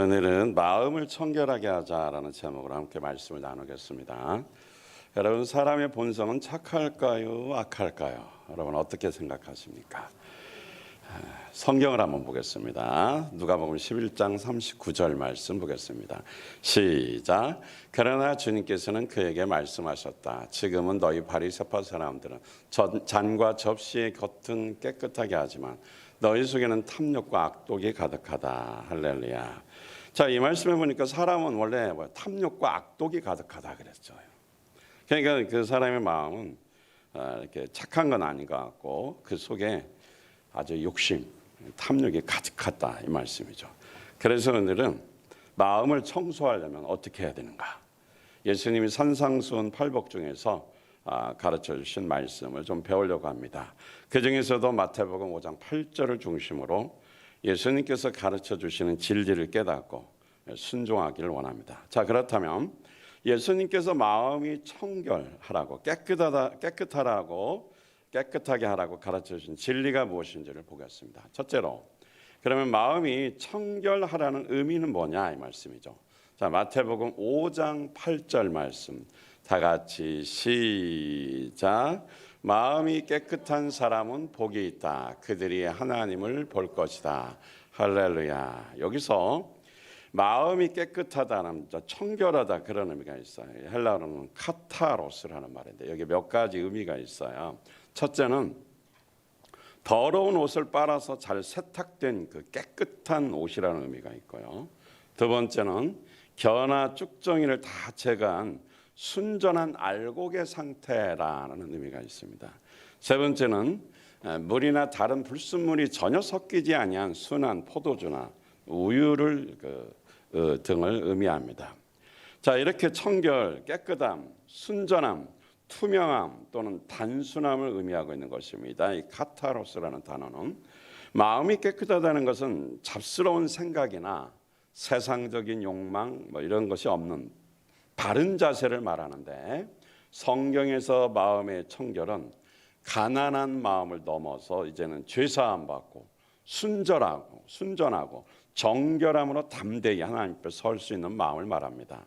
오늘은 마음을 청결하게 하자라는 제목으로 함께 말씀을 나누겠습니다. 여러분, 사람의 본성은 착할까요, 악할까요? 여러분 어떻게 생각하십니까? 성경을 한번 보겠습니다. 누가복음 11장 39절 말씀 보겠습니다. 시작. 그러나 주님께서는 그에게 말씀하셨다. 지금은 너희 바리새파 사람들은 잔과 접시의 겉은 깨끗하게 하지만 너희 속에는 탐욕과 악독이 가득하다. 할렐루야. 자, 이 말씀에 보니까 사람은 원래 탐욕과 악독이 가득하다 그랬죠. 그러니까 그 사람의 마음은 이렇게 착한 건 아닌 것 같고 그 속에 아주 욕심, 탐욕이 가득하다 이 말씀이죠. 그래서 오늘은 마음을 청소하려면 어떻게 해야 되는가? 예수님이 산상수훈 8복 중에서 가르쳐 주신 말씀을 좀 배우려고 합니다. 그 중에서도 마태복음 5장 8절을 중심으로 예수님께서 가르쳐 주시는 진리를 깨닫고 순종하기를 원합니다. 자, 그렇다면 예수님께서 마음이 청결하라고 깨끗하게 하라고 가르쳐 주신 진리가 무엇인지를 보겠습니다. 첫째로, 그러면 마음이 청결하라는 의미는 뭐냐 이 말씀이죠. 자, 마태복음 5장 8절 말씀 다 같이 시작. 마음이 깨끗한 사람은 복이 있다. 그들이 하나님을 볼 것이다. 할렐루야. 여기서 마음이 깨끗하다는 청결하다 그런 의미가 있어요. 헬라어로는 카타로스라는 말인데 여기 몇 가지 의미가 있어요. 첫째는 더러운 옷을 빨아서 잘 세탁된 그 깨끗한 옷이라는 의미가 있고요. 두 번째는 겨나 쭉정이를 다 제거한 순전한 알곡의 상태라는 의미가 있습니다. 세 번째는 물이나 다른 불순물이 전혀 섞이지 아니한 순한 포도주나 우유를 등을 의미합니다. 자, 이렇게 청결, 깨끗함, 순전함, 투명함 또는 단순함을 의미하고 있는 것입니다. 이 카타로스라는 단어는 마음이 깨끗하다는 것은 잡스러운 생각이나 세상적인 욕망 이런 것이 없는 바른 자세를 말하는데, 성경에서 마음의 청결은 가난한 마음을 넘어서 이제는 죄사함 받고 순전하고 정결함으로 담대히 하나님 앞에 설 수 있는 마음을 말합니다.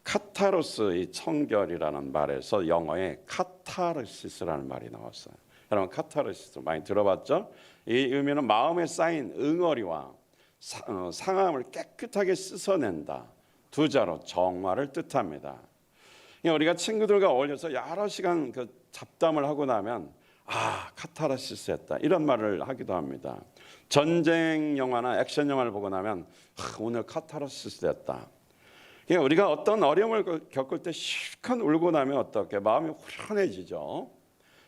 카타로스, 이 청결이라는 말에서 영어에 카타르시스라는 말이 나왔어요. 여러분 카타르시스 많이 들어봤죠? 이 의미는 마음에 쌓인 응어리와 상함을 깨끗하게 씻어낸다. 두 자로 정화를 뜻합니다. 우리가 친구들과 어울려서 여러 시간 잡담을 하고 나면 카타르시스 했다 이런 말을 하기도 합니다. 전쟁 영화나 액션 영화를 보고 나면 오늘 카타르시스 했다. 우리가 어떤 어려움을 겪을 때 실컷 울고 나면 어떻게 마음이 후련해지죠.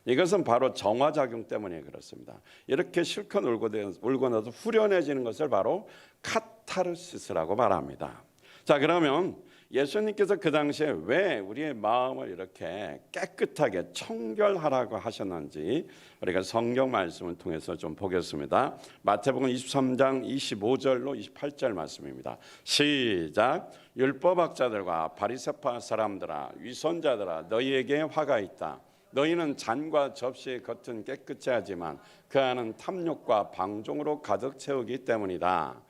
이것은 바로 정화작용 때문에 그렇습니다. 이렇게 실컷 울고 나서 후련해지는 것을 바로 카타르시스라고 말합니다. 자, 그러면 예수님께서 그 당시에 왜 우리의 마음을 이렇게 깨끗하게 청결하라고 하셨는지 우리가 성경 말씀을 통해서 좀 보겠습니다. 마태복음 23장 25절로 28절 말씀입니다. 시작. 율법학자들과 바리새파 사람들아, 위선자들아, 너희에게 화가 있다. 너희는 잔과 접시의 겉은 깨끗이 하지만 그 안은 탐욕과 방종으로 가득 채우기 때문이다.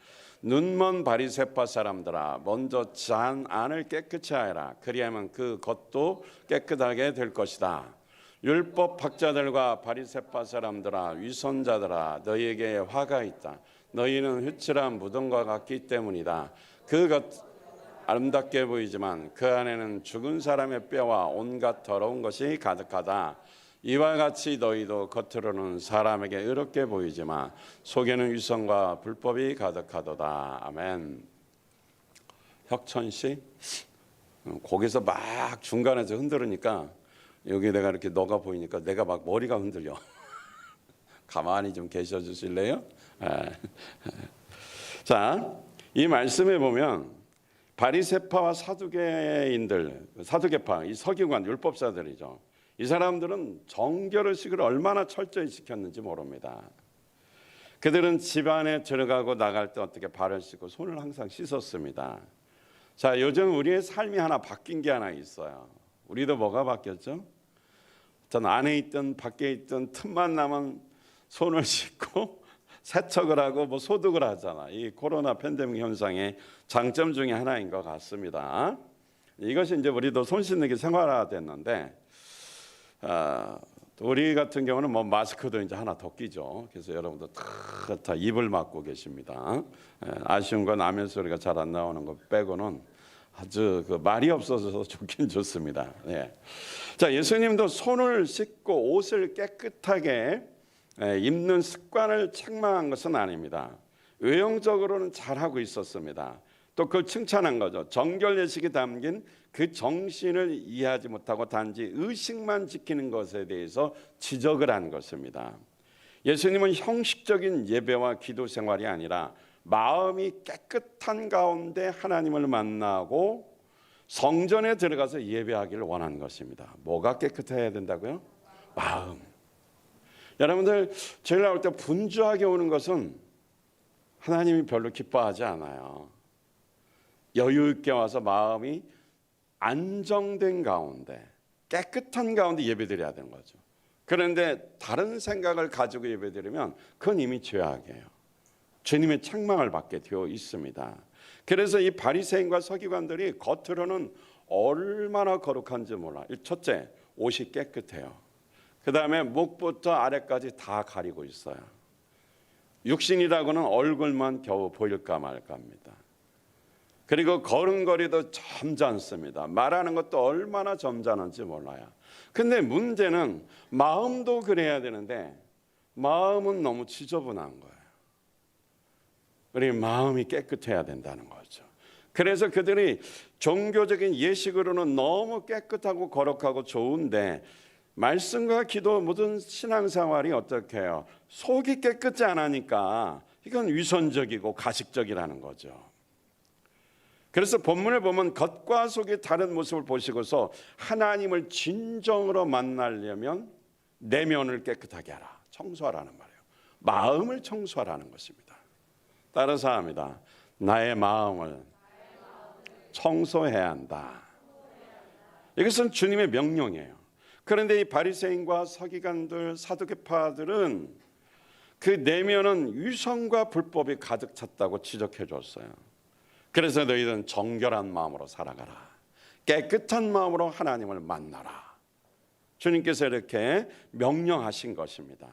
눈먼 바리새파 사람들아, 먼저 잔 안을 깨끗이 하여라. 그리하면 그 겉도 깨끗하게 될 것이다. 율법학자들과 바리새파 사람들아, 위선자들아, 너희에게 화가 있다. 너희는 휘칠한 무덤과 같기 때문이다. 그 겉 아름답게 보이지만 그 안에는 죽은 사람의 뼈와 온갖 더러운 것이 가득하다. 이와 같이 너희도 겉으로는 사람에게 의롭게 보이지만 속에는 위선과 불법이 가득하도다. 아멘. 혁천 씨, 거기서 막 중간에서 흔들으니까 여기 내가 이렇게 너가 보이니까 내가 막 머리가 흔들려. 가만히 좀 계셔 주실래요? 자, 이 말씀에 보면 바리새파와 사두개파, 이 서기관 율법사들이죠. 이 사람들은 정결의식을 얼마나 철저히 지켰는지 모릅니다. 그들은 집안에 들어가고 나갈 때 어떻게 발을 씻고 손을 항상 씻었습니다. 자, 요즘 우리의 삶이 하나 바뀐 게 하나 있어요. 우리도 뭐가 바뀌었죠? 전 안에 있든 밖에 있든 틈만 나면 손을 씻고 세척을 하고 뭐 소독을 하잖아. 이 코로나 팬데믹 현상의 장점 중에 하나인 것 같습니다. 이것이 이제 우리도 손 씻는 게 생활화됐는데, 우리 같은 경우는 뭐 마스크도 이제 하나 더 끼죠. 그래서 여러분도 다 입을 막고 계십니다. 아쉬운 건 아멘 소리가 잘 안 나오는 것 빼고는 아주 그 말이 없어서 좋긴 좋습니다. 예. 자, 예수님도 손을 씻고 옷을 깨끗하게 입는 습관을 책망한 것은 아닙니다. 외형적으로는 잘하고 있었습니다. 또 그걸 칭찬한 거죠. 정결 예식이 담긴 그 정신을 이해하지 못하고 단지 의식만 지키는 것에 대해서 지적을 한 것입니다. 예수님은 형식적인 예배와 기도 생활이 아니라 마음이 깨끗한 가운데 하나님을 만나고 성전에 들어가서 예배하기를 원하는 것입니다. 뭐가 깨끗해야 된다고요? 마음. 여러분들 제일 나올 때 분주하게 오는 것은 하나님이 별로 기뻐하지 않아요. 여유 있게 와서 마음이 안정된 가운데 깨끗한 가운데 예배드려야 되는 거죠. 그런데 다른 생각을 가지고 예배드리면 그건 이미 죄악이에요. 주님의 책망을 받게 되어 있습니다. 그래서 이 바리새인과 서기관들이 겉으로는 얼마나 거룩한지 몰라. 첫째, 옷이 깨끗해요. 그 다음에 목부터 아래까지 다 가리고 있어요. 육신이라고는 얼굴만 겨우 보일까 말까입니다. 그리고 걸음걸이도 점잖습니다. 말하는 것도 얼마나 점잖은지 몰라요. 근데 문제는 마음도 그래야 되는데 마음은 너무 지저분한 거예요. 우리 마음이 깨끗해야 된다는 거죠. 그래서 그들이 종교적인 예식으로는 너무 깨끗하고 거룩하고 좋은데 말씀과 기도 모든 신앙생활이 어떻게 해요? 속이 깨끗지 않으니까 이건 위선적이고 가식적이라는 거죠. 그래서 본문을 보면 겉과 속이 다른 모습을 보시고서 하나님을 진정으로 만나려면 내면을 깨끗하게 하라. 청소하라는 말이에요. 마음을 청소하라는 것입니다. 따라서 합니다. 나의 마음을 청소해야 한다. 이것은 주님의 명령이에요. 그런데 이 바리새인과 서기관들, 사두개파들은 그 내면은 위선과 불법이 가득 찼다고 지적해 줬어요. 그래서 너희들은 정결한 마음으로 살아가라. 깨끗한 마음으로 하나님을 만나라. 주님께서 이렇게 명령하신 것입니다.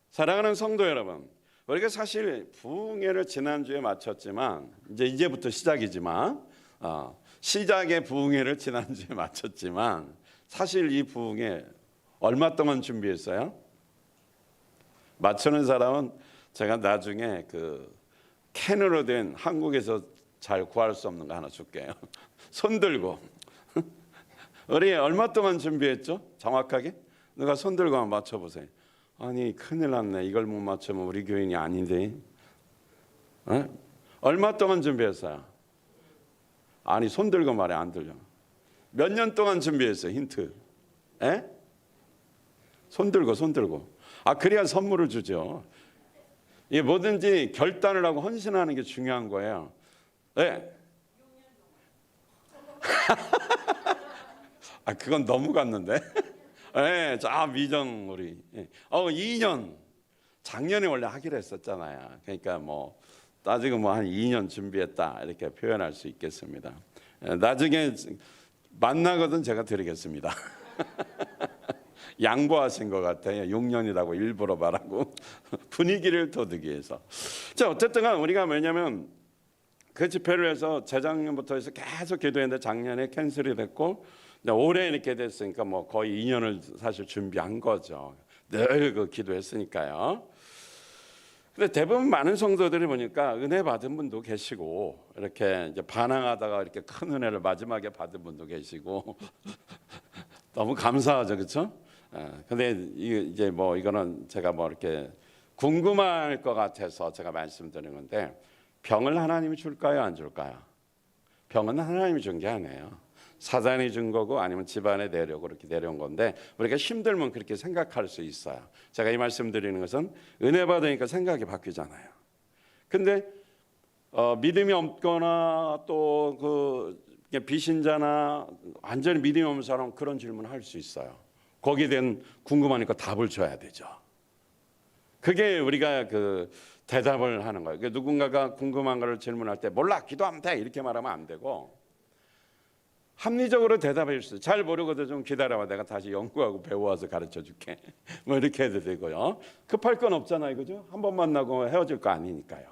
사랑하는 성도 여러분, 우리가 사실 부흥회를 지난주에 마쳤지만 이제부터 시작이지만 시작의 부흥회를 지난주에 마쳤지만 사실 이 부흥회 얼마 동안 준비했어요? 맞추는 사람은 제가 나중에 그 캔으로 된 한국에서 잘 구할 수 없는 거 하나 줄게요. 손 들고 우리 얼마 동안 준비했죠? 정확하게? 누가 손 들고 한번 맞춰보세요. 아니 큰일 났네. 이걸 못 맞추면 우리 교인이 아닌데. 얼마 동안 준비했어요? 아니 손 들고 말해 안 들려. 몇 년 동안 준비했어요? 힌트. 에? 손 들고. 그래야 선물을 주죠. 이 뭐든지 결단을 하고 헌신하는 게 중요한 거예요. 네. 그건 너무 갔는데. 네, 자 미정 우리. 2년 작년에 원래 하기로 했었잖아요. 그러니까 뭐 따지고 뭐 한 2년 준비했다 이렇게 표현할 수 있겠습니다. 나중에 만나거든 제가 드리겠습니다. 양보하신 것 같아요. 6년이라고 일부러 말하고 분위기를 돋우기 위해서. 자 어쨌든 우리가 뭐냐면 그 집회를 해서 재작년부터 해서 계속 기도했는데 작년에 캔슬이 됐고 올해 이렇게 됐으니까 뭐 거의 2년을 사실 준비한 거죠. 늘 그 기도했으니까요. 근데 대부분 많은 성도들이 보니까 은혜 받은 분도 계시고 이렇게 이제 반항하다가 이렇게 큰 은혜를 마지막에 받은 분도 계시고 너무 감사하죠, 그렇죠? 근데 이제 뭐 이거는 제가 뭐 이렇게 궁금할 것 같아서 제가 말씀드리는 건데 병을 하나님이 줄까요, 안 줄까요? 병은 하나님이 준 게 아니에요. 사단이 준 거고 아니면 집안의 내력으로 이렇게 내려온 건데 우리가 힘들면 그렇게 생각할 수 있어요. 제가 이 말씀 드리는 것은 은혜 받으니까 생각이 바뀌잖아요. 근데 믿음이 없거나 또 그 비신자나 완전히 믿음이 없는 사람은 그런 질문을 할 수 있어요. 거기에 대한 궁금하니까 답을 줘야 되죠. 그게 우리가 그 대답을 하는 거예요. 누군가가 궁금한 걸 질문할 때 몰라 기도하면 돼 이렇게 말하면 안 되고 합리적으로 대답해 주세요. 잘 모르거든 좀 기다려봐 내가 다시 연구하고 배워와서 가르쳐 줄게. 뭐 이렇게 해도 되고요. 급할 건 없잖아요, 그죠? 한 번 만나고 헤어질 거 아니니까요.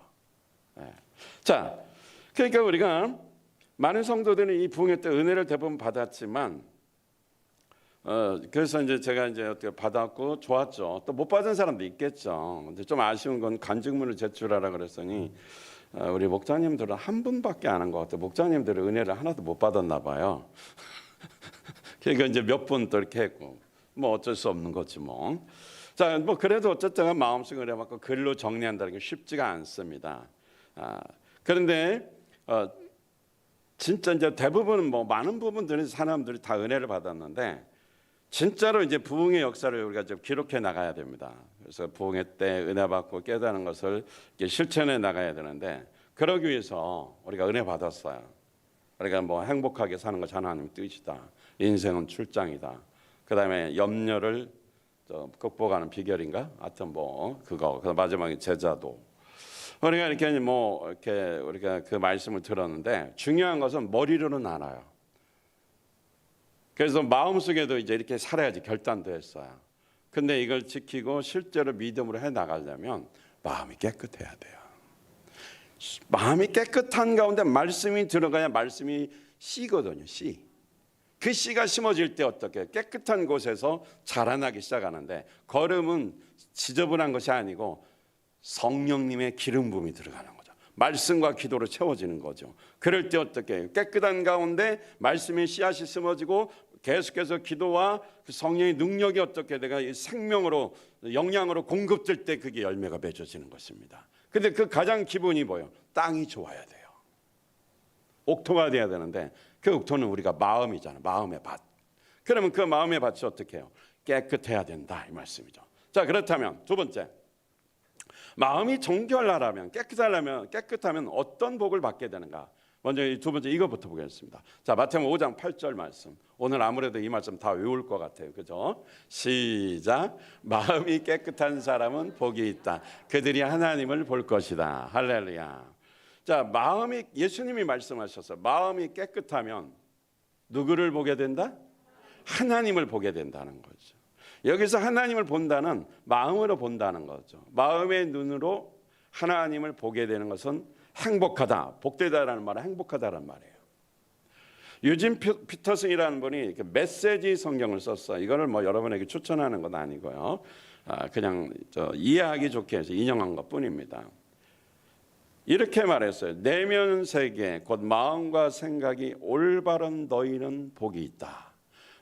네. 자, 그러니까 우리가 많은 성도들은 이 부흥회 때 은혜를 대부분 받았지만, 그래서 이제 제가 이제 어떻게 받았고 좋았죠. 또 못 받은 사람도 있겠죠. 근데 좀 아쉬운 건 간증문을 제출하라 그랬더니 우리 목사님들은 한 분밖에 안 한 것 같아요. 목사님들은 은혜를 하나도 못 받았나 봐요. 그러니까 이제 몇 분 또 이렇게 했고 뭐 어쩔 수 없는 거지 뭐. 자, 뭐 그래도 어쨌든 마음속 은혜 받고 글로 정리한다는 게 쉽지가 않습니다. 그런데 진짜 이제 대부분 뭐 많은 부분들은 사람들이 다 은혜를 받았는데 진짜로 이제 부흥의 역사를 우리가 좀 기록해 나가야 됩니다. 그래서 부흥회 때 은혜 받고 깨닫는 것을 실천해 나가야 되는데 그러기 위해서 우리가 은혜 받았어요. 우리가 뭐 행복하게 사는 것이 하나님 뜻이다. 인생은 출장이다. 그다음에 염려를 극복하는 비결인가? 하여튼 뭐 그거. 그 마지막에 제자도. 우리가 이렇게 뭐 이렇게 우리가 그 말씀을 들었는데 중요한 것은 머리로는 알아요. 그래서 마음속에도 이제 이렇게 살아야지 결단도 했어요. 근데 이걸 지키고 실제로 믿음으로 해 나가려면 마음이 깨끗해야 돼요. 마음이 깨끗한 가운데 말씀이 들어가야 말씀이 씨거든요. 씨. 그 씨가 심어질 때 어떻게 깨끗한 곳에서 자라나기 시작하는데 걸음은 지저분한 것이 아니고 성령님의 기름 부음이 들어가는 거죠. 말씀과 기도로 채워지는 거죠. 그럴 때 어떻게 깨끗한 가운데 말씀의 씨앗이 심어지고 계속해서 기도와 그 성령의 능력이 어떻게 내가 생명으로 영양으로 공급될 때 그게 열매가 맺어지는 것입니다. 근데 그 가장 기본이 뭐예요? 땅이 좋아야 돼요. 옥토가 돼야 되는데 그 옥토는 우리가 마음이잖아요. 마음의 밭. 그러면 그 마음의 밭이 어떻게 해요? 깨끗해야 된다 이 말씀이죠. 자, 그렇다면 두 번째, 마음이 정결하려면 깨끗하면 어떤 복을 받게 되는가? 먼저 두 번째 이거부터 보겠습니다. 자, 마태복음 5장 8절 말씀. 오늘 아무래도 이 말씀 다 외울 것 같아요. 그죠? 시작. 마음이 깨끗한 사람은 복이 있다. 그들이 하나님을 볼 것이다. 할렐루야. 자, 마음이 예수님이 말씀하셨어요. 마음이 깨끗하면 누구를 보게 된다? 하나님을 보게 된다는 거죠. 여기서 하나님을 본다는 마음으로 본다는 거죠. 마음의 눈으로 하나님을 보게 되는 것은 행복하다, 복되다라는 말은 행복하다라는 말이에요. 유진 피터슨이라는 분이 메시지 성경을 썼어요. 이거를 뭐 여러분에게 추천하는 건 아니고요. 그냥 이해하기 좋게 해서 인용한 것뿐입니다. 이렇게 말했어요. 내면 세계 곧 마음과 생각이 올바른 너희는 복이 있다.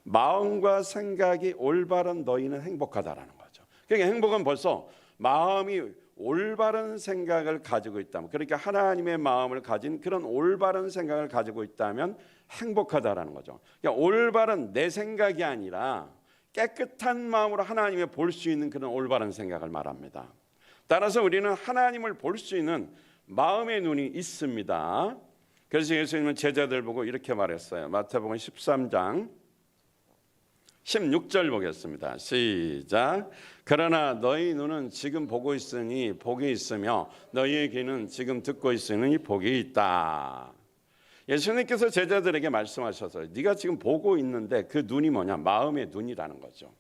마음과 생각이 올바른 너희는 행복하다라는 거죠. 그러니까 행복은 벌써 마음이 올바른 생각을 가지고 있다면, 그러니까 하나님의 마음을 가진 그런 올바른 생각을 가지고 있다면 행복하다라는 거죠. 그러니까 올바른 내 생각이 아니라 깨끗한 마음으로 하나님을 볼 수 있는 그런 올바른 생각을 말합니다. 따라서 우리는 하나님을 볼 수 있는 마음의 눈이 있습니다. 그래서 예수님은 제자들 보고 이렇게 말했어요. 마태복음 13장 16절 보겠습니다. 시작. 그러나 너희 눈은 지금 보고 있으니 복이 있으며 너희의 귀는 지금 듣고 있으니 복이 있다. 예수님께서 제자들에게 말씀하셔서 네가 지금 보고 있는데 그 눈이 뭐냐? 마음의 눈이라는 거죠.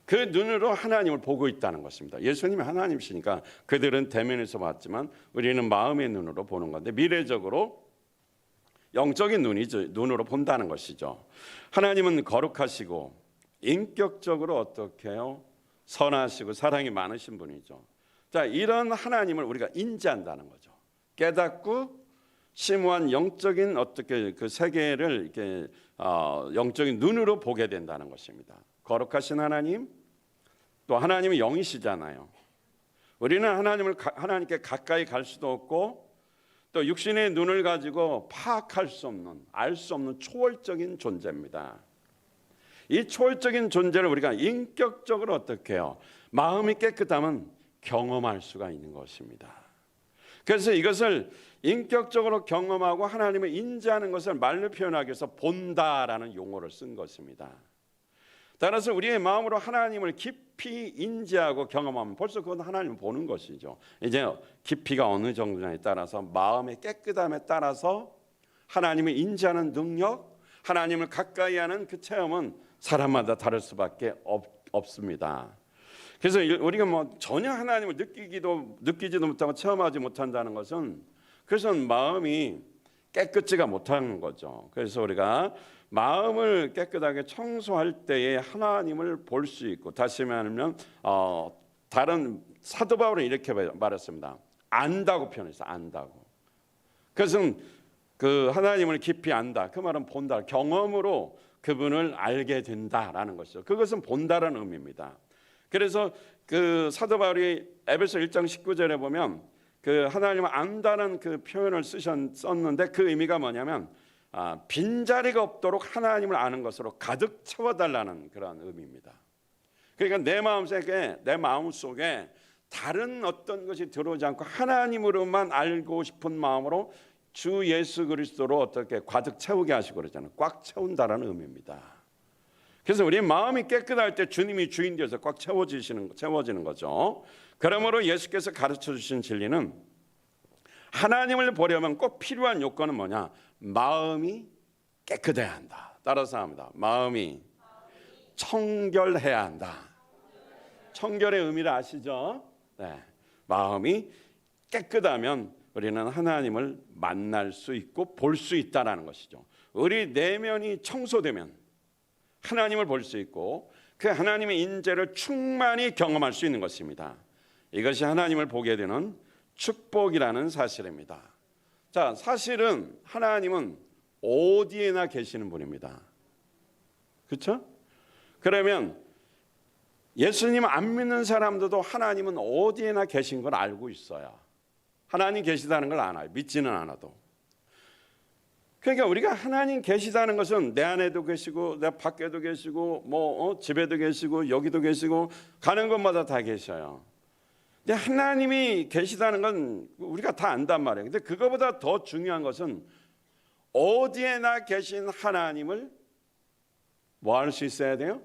그 눈으로 하나님을 보고 있다는 것입니다. 예수님이 하나님이시니까 그들은 대면에서 봤지만 우리는 마음의 눈으로 보는 건데 미래적으로 영적인 눈으로 본다는 것이죠. 하나님은 거룩하시고 인격적으로 어떻게 해요? 선하시고 사랑이 많으신 분이죠. 자, 이런 하나님을 우리가 인지한다는 거죠. 깨닫고 심오한 영적인 어떻게 그 세계를 이렇게 영적인 눈으로 보게 된다는 것입니다. 거룩하신 하나님, 또 하나님은 영이시잖아요. 우리는 하나님께 가까이 갈 수도 없고 또 육신의 눈을 가지고 파악할 수 없는, 알 수 없는 초월적인 존재입니다. 이 초월적인 존재를 우리가 인격적으로 어떻게 해요? 마음이 깨끗하면 경험할 수가 있는 것입니다. 그래서 이것을 인격적으로 경험하고 하나님을 인지하는 것을 말로 표현하기 위해서 본다라는 용어를 쓴 것입니다. 따라서 우리의 마음으로 하나님을 깊이 인지하고 경험하면 벌써 그건 하나님을 보는 것이죠. 이제 깊이가 어느 정도냐에 따라서 마음의 깨끗함에 따라서 하나님을 인지하는 능력, 하나님을 가까이 하는 그 체험은 사람마다 다를 수밖에 없습니다. 그래서 우리가 뭐 전혀 하나님을 느끼지도 못하고 체험하지 못한다는 것은 그것은 마음이 깨끗지가 못하는 거죠. 그래서 우리가 마음을 깨끗하게 청소할 때에 하나님을 볼 수 있고, 다시 말하면 다른 사도 바울은 이렇게 말했습니다. 안다고 표현했어요. 안다고. 그것은 그 하나님을 깊이 안다. 그 말은 본다. 경험으로 그분을 알게 된다라는 것이죠. 그것은 본다라는 의미입니다. 그래서 그 사도 바울이 에베소 1장 19절에 보면 그 하나님을 안다는 그 표현을 썼는데 그 의미가 뭐냐면 빈자리가 없도록 하나님을 아는 것으로 가득 채워달라는 그런 의미입니다. 그러니까 내 마음 속에 다른 어떤 것이 들어오지 않고 하나님으로만 알고 싶은 마음으로 주 예수 그리스도로 어떻게 가득 채우게 하시고 그러잖아요. 꽉 채운다라는 의미입니다. 그래서 우리 마음이 깨끗할 때 주님이 주인 되어서 꽉 채워지는 거죠. 그러므로 예수께서 가르쳐 주신 진리는 하나님을 보려면 꼭 필요한 요건은 뭐냐? 마음이 깨끗해야 한다. 따라서 합니다. 마음이 청결해야 한다. 청결의 의미를 아시죠? 네. 마음이 깨끗하면 우리는 하나님을 만날 수 있고 볼 수 있다라는 것이죠. 우리 내면이 청소되면 하나님을 볼 수 있고 그 하나님의 인재를 충만히 경험할 수 있는 것입니다. 이것이 하나님을 보게 되는 축복이라는 사실입니다. 자, 사실은 하나님은 어디에나 계시는 분입니다. 그렇죠? 그러면 예수님 안 믿는 사람들도 하나님은 어디에나 계신 걸 알고 있어요. 하나님 계시다는 걸 알아요. 믿지는 않아도. 그러니까 우리가 하나님 계시다는 것은 내 안에도 계시고 내 밖에도 계시고 집에도 계시고 여기도 계시고 가는 곳마다 다 계셔요. 근데 하나님이 계시다는 건 우리가 다 안단 말이에요. 근데 그거보다 더 중요한 것은 어디에나 계신 하나님을 뭐 할 수 있어야 돼요?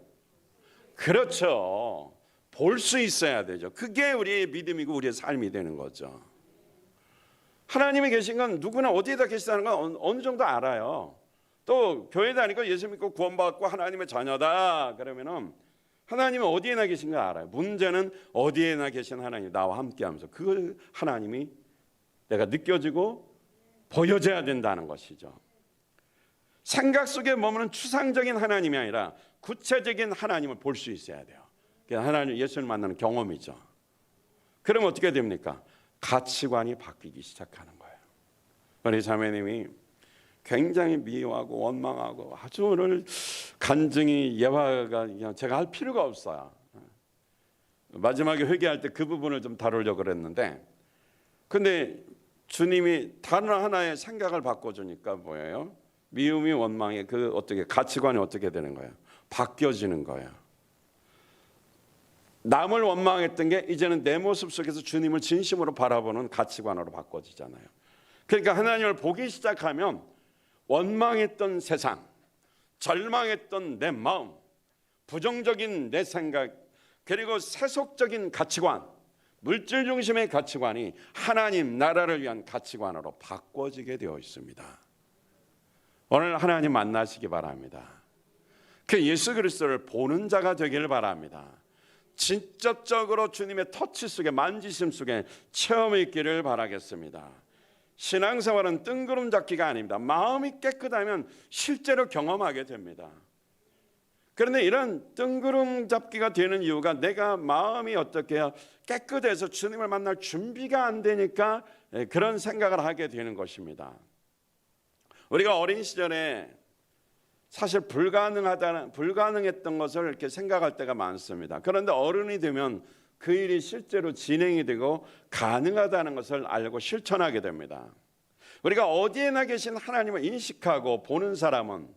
그렇죠. 볼 수 있어야 되죠. 그게 우리의 믿음이고 우리의 삶이 되는 거죠. 하나님이 계신 건 누구나 어디에다 계시다는 건 어느 정도 알아요. 또 교회 다니고 예수 믿고 구원받고 하나님의 자녀다 그러면은 하나님은 어디에나 계신 거 알아요. 문제는 어디에나 계신 하나님 나와 함께하면서 그 하나님이 내가 느껴지고 보여져야 된다는 것이죠. 생각 속에 머무는 추상적인 하나님이 아니라 구체적인 하나님을 볼 수 있어야 돼요. 하나님 예수를 만나는 경험이죠. 그럼 어떻게 됩니까? 가치관이 바뀌기 시작하는 거예요. 우리 자매님이 굉장히 미워하고 원망하고 아주 오늘 간증이 예화가 제가 할 필요가 없어요. 마지막에 회개할 때 그 부분을 좀 다루려고 그랬는데 근데 주님이 다른 하나의 생각을 바꿔주니까 뭐예요? 미움이 원망이 그 어떻게 가치관이 어떻게 되는 거예요? 바뀌어지는 거예요. 남을 원망했던 게 이제는 내 모습 속에서 주님을 진심으로 바라보는 가치관으로 바꿔지잖아요. 그러니까 하나님을 보기 시작하면 원망했던 세상, 절망했던 내 마음, 부정적인 내 생각, 그리고 세속적인 가치관, 물질 중심의 가치관이 하나님 나라를 위한 가치관으로 바꿔지게 되어 있습니다. 오늘 하나님 만나시기 바랍니다. 그 예수 그리스도를 보는 자가 되기를 바랍니다. 직접적으로 주님의 터치 속에 만지심 속에 체험이 있기를 바라겠습니다. 신앙생활은 뜬구름 잡기가 아닙니다. 마음이 깨끗하면 실제로 경험하게 됩니다. 그런데 이런 뜬구름 잡기가 되는 이유가 내가 마음이 어떻게 깨끗해서 주님을 만날 준비가 안 되니까 그런 생각을 하게 되는 것입니다. 우리가 어린 시절에 사실 불가능했던 것을 이렇게 생각할 때가 많습니다. 그런데 어른이 되면 그 일이 실제로 진행이 되고 가능하다는 것을 알고 실천하게 됩니다. 우리가 어디에나 계신 하나님을 인식하고 보는 사람은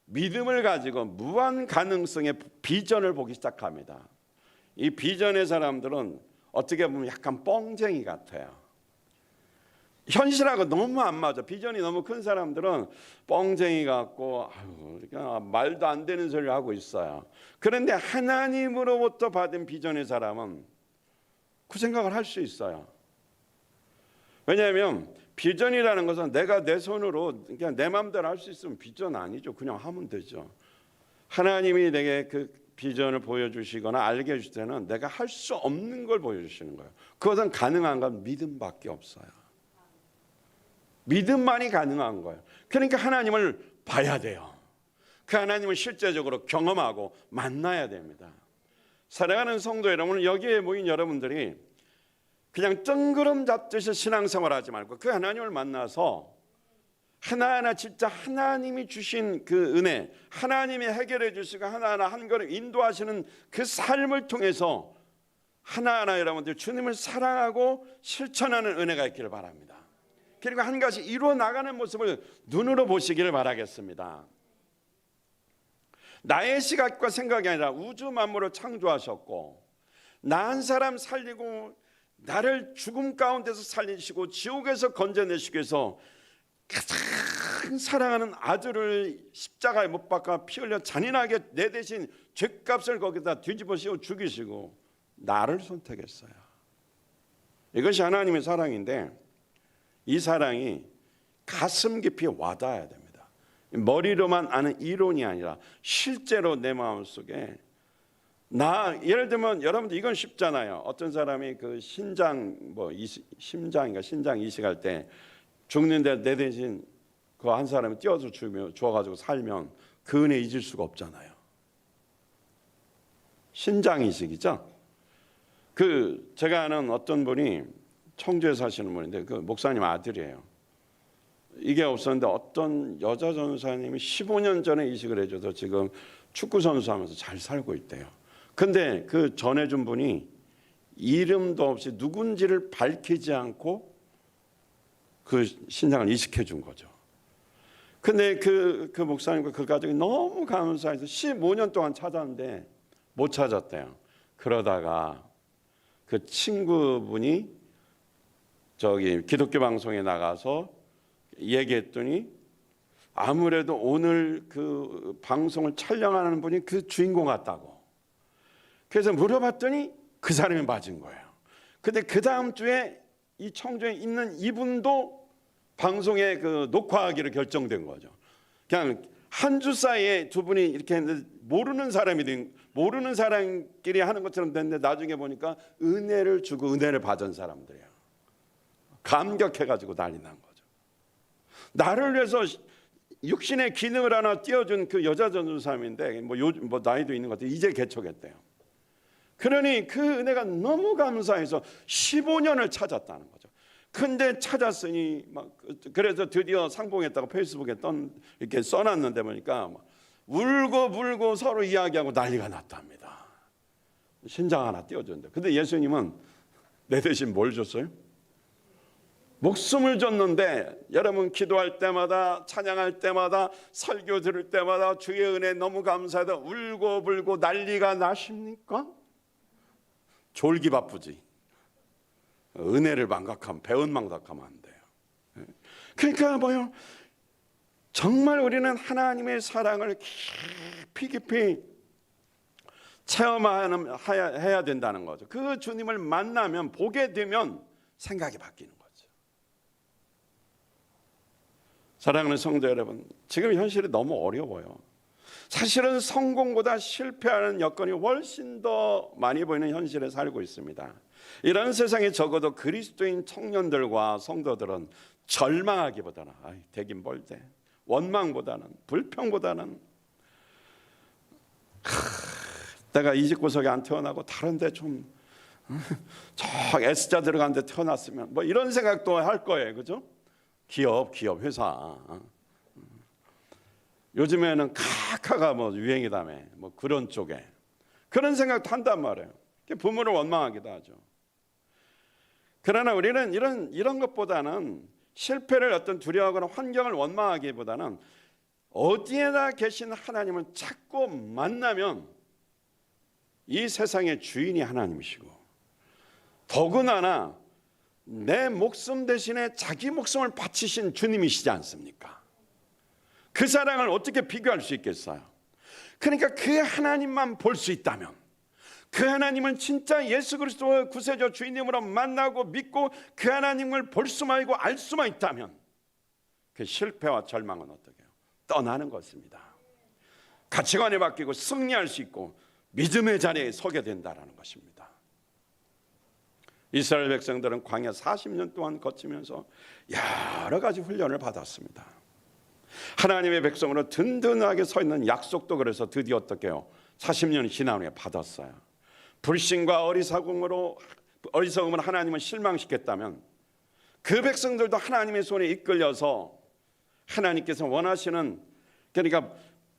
믿음을 가지고 무한 가능성의 비전을 보기 시작합니다. 이 비전의 사람들은 어떻게 보면 약간 뻥쟁이 같아요. 현실하고 너무 안 맞아. 비전이 너무 큰 사람들은 뻥쟁이 같고 그냥 말도 안 되는 소리를 하고 있어요. 그런데 하나님으로부터 받은 비전의 사람은 그 생각을 할 수 있어요. 왜냐하면 비전이라는 것은 내가 내 손으로 그냥 내 마음대로 할 수 있으면 비전 아니죠. 그냥 하면 되죠. 하나님이 내게 그 비전을 보여주시거나 알게 해줄 때는 내가 할 수 없는 걸 보여주시는 거예요. 그것은 가능한 건 믿음밖에 없어요. 믿음만이 가능한 거예요. 그러니까 하나님을 봐야 돼요. 그 하나님을 실제적으로 경험하고 만나야 됩니다. 사랑하는 성도 여러분, 여기에 모인 여러분들이 그냥 뜬구름 잡듯이 신앙생활 하지 말고 그 하나님을 만나서 하나하나 진짜 하나님이 주신 그 은혜, 하나님이 해결해 주시고 하나하나 한 걸음 인도하시는 그 삶을 통해서 하나하나 여러분들 주님을 사랑하고 실천하는 은혜가 있기를 바랍니다. 그리고 한 가지 이루어 나가는 모습을 눈으로 보시기를 바라겠습니다. 나의 시각과 생각이 아니라 우주 만물을 창조하셨고 나 한 사람 살리고 나를 죽음 가운데서 살리시고 지옥에서 건져내시기 위해서 가장 사랑하는 아들을 십자가에 못 박아 피 흘려 잔인하게 내 대신 죄값을 거기다 뒤집어 씌워 죽이시고 나를 선택했어요. 이것이 하나님의 사랑인데 이 사랑이 가슴 깊이 와닿아야 됩니다. 머리로만 아는 이론이 아니라 실제로 내 마음속에 예를 들면 여러분들 이건 쉽잖아요. 어떤 사람이 그 심장 이식할 때 죽는데 내 대신 그 한 사람이 띄어서 죽어가지고 살면 그 은혜 잊을 수가 없잖아요. 신장 이식이죠. 그 제가 아는 어떤 분이 청주에 사시는 분인데 그 목사님 아들이에요. 이게 없었는데 어떤 여자 전사님이 15년 전에 이식을 해줘서 지금 축구 선수하면서 잘 살고 있대요. 근데 그 전해준 분이 이름도 없이 누군지를 밝히지 않고 그 신장을 이식해 준 거죠. 근데 그 목사님과 그 가족이 너무 감사해서 15년 동안 찾았는데 못 찾았대요. 그러다가 그 친구분이 저기 기독교 방송에 나가서 얘기했더니 아무래도 오늘 그 방송을 촬영하는 분이 그 주인공 같다고. 그래서 물어봤더니 그 사람이 맞은 거예요. 근데 그 다음 주에 이 청주에 있는 이분도 방송에 그 녹화하기로 결정된 거죠. 그냥 한 주 사이에 두 분이 이렇게 했는데 모르는 사람끼리 하는 것처럼 됐는데 나중에 보니까 은혜를 주고 은혜를 받은 사람들이에요. 감격해가지고 난리 난 거죠. 나를 위해서 육신의 기능을 하나 띄워준 그 여자 전도사님인데 뭐 나이도 있는 것 같아요. 이제 개척했대요. 그러니 그 은혜가 너무 감사해서 15년을 찾았다는 거죠. 근데 찾았으니 그래서 드디어 상봉했다고 페이스북에 이렇게 써놨는데 보니까 울고 서로 이야기하고 난리가 났답니다. 신장 하나 띄워줬는데. 근데 예수님은 내 대신 뭘 줬어요? 목숨을 줬는데 여러분 기도할 때마다 찬양할 때마다 설교 들을 때마다 주의 은혜 너무 감사하다 울고 불고 난리가 나십니까? 졸기 바쁘지. 은혜를 망각하면 배은 망각하면 안 돼요. 그러니까 뭐요? 정말 우리는 하나님의 사랑을 깊이 체험해야 된다는 거죠. 그 주님을 만나면 보게 되면 생각이 바뀌는 거죠. 사랑하는 성도 여러분, 지금 현실이 너무 어려워요. 사실은 성공보다 실패하는 여건이 훨씬 더 많이 보이는 현실에 살고 있습니다. 이런 세상에 적어도 그리스도인 청년들과 성도들은 절망하기보다는 되긴 뭘 돼. 원망보다는 불평보다는 내가 이 집 구석에 안 태어나고 다른 데 좀 저 S자 들어간 데 태어났으면 뭐 이런 생각도 할 거예요. 그죠? 기업 회사. 요즘에는 카카가 뭐 유행이다며 뭐 그런 쪽에 그런 생각도 한단 말이에요. 부모를 원망하기도 하죠. 그러나 우리는 이런 것보다는 실패를 어떤 두려워하거나 환경을 원망하기보다는 어디에나 계신 하나님을 찾고 만나면 이 세상의 주인이 하나님이시고 더군다나 내 목숨 대신에 자기 목숨을 바치신 주님이시지 않습니까? 그 사랑을 어떻게 비교할 수 있겠어요? 그러니까 그 하나님만 볼 수 있다면, 그 하나님은 진짜 예수 그리스도의 구세주 주인님으로 만나고 믿고 그 하나님을 볼 수만 있고 알 수만 있다면, 그 실패와 절망은 어떻게 해요? 떠나는 것입니다. 가치관이 바뀌고 승리할 수 있고 믿음의 자리에 서게 된다는 것입니다. 이스라엘 백성들은 광야 40년 동안 거치면서 여러 가지 훈련을 받았습니다. 하나님의 백성으로 든든하게 서 있는 약속도 그래서 드디어 어떻게 해요? 40년이 지난 후에 받았어요. 불신과 어리석음으로 하나님을 실망시켰다면 그 백성들도 하나님의 손에 이끌려서 하나님께서 원하시는, 그러니까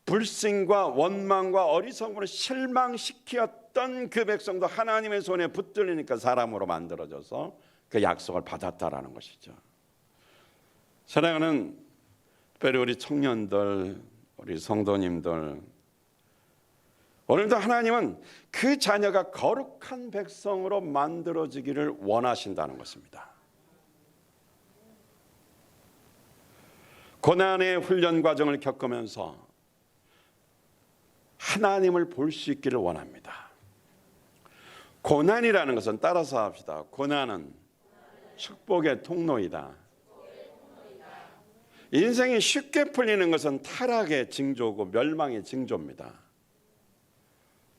불신과 원망과 어리석음으로 실망시켰던 그 백성도 하나님의 손에 붙들리니까 사람으로 만들어져서 그 약속을 받았다라는 것이죠. 사랑하는 특별히 우리 청년들, 우리 성도님들, 오늘도 하나님은 그 자녀가 거룩한 백성으로 만들어지기를 원하신다는 것입니다. 고난의 훈련 과정을 겪으면서 하나님을 볼 수 있기를 원합니다. 고난이라는 것은, 따라서 합시다. 고난은 축복의 통로이다. 인생이 쉽게 풀리는 것은 타락의 징조고 멸망의 징조입니다.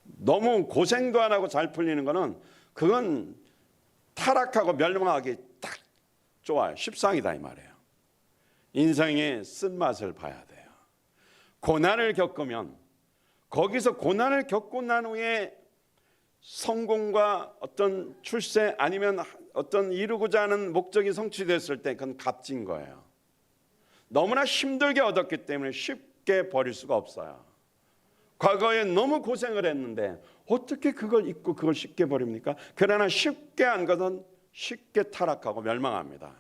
너무 고생도 안 하고 잘 풀리는 것은, 그건 타락하고 멸망하기 딱 좋아요. 십상이다 이 말이에요. 인생의 쓴맛을 봐야 돼요. 고난을 겪으면, 거기서 고난을 겪고 난 후에 성공과 어떤 출세 아니면 어떤 이루고자 하는 목적이 성취됐을 때 그건 값진 거예요. 너무나 힘들게 얻었기 때문에 쉽게 버릴 수가 없어요. 과거에 너무 고생을 했는데 어떻게 그걸 잊고 그걸 쉽게 버립니까? 그러나 쉽게 한 것은 쉽게 타락하고 멸망합니다.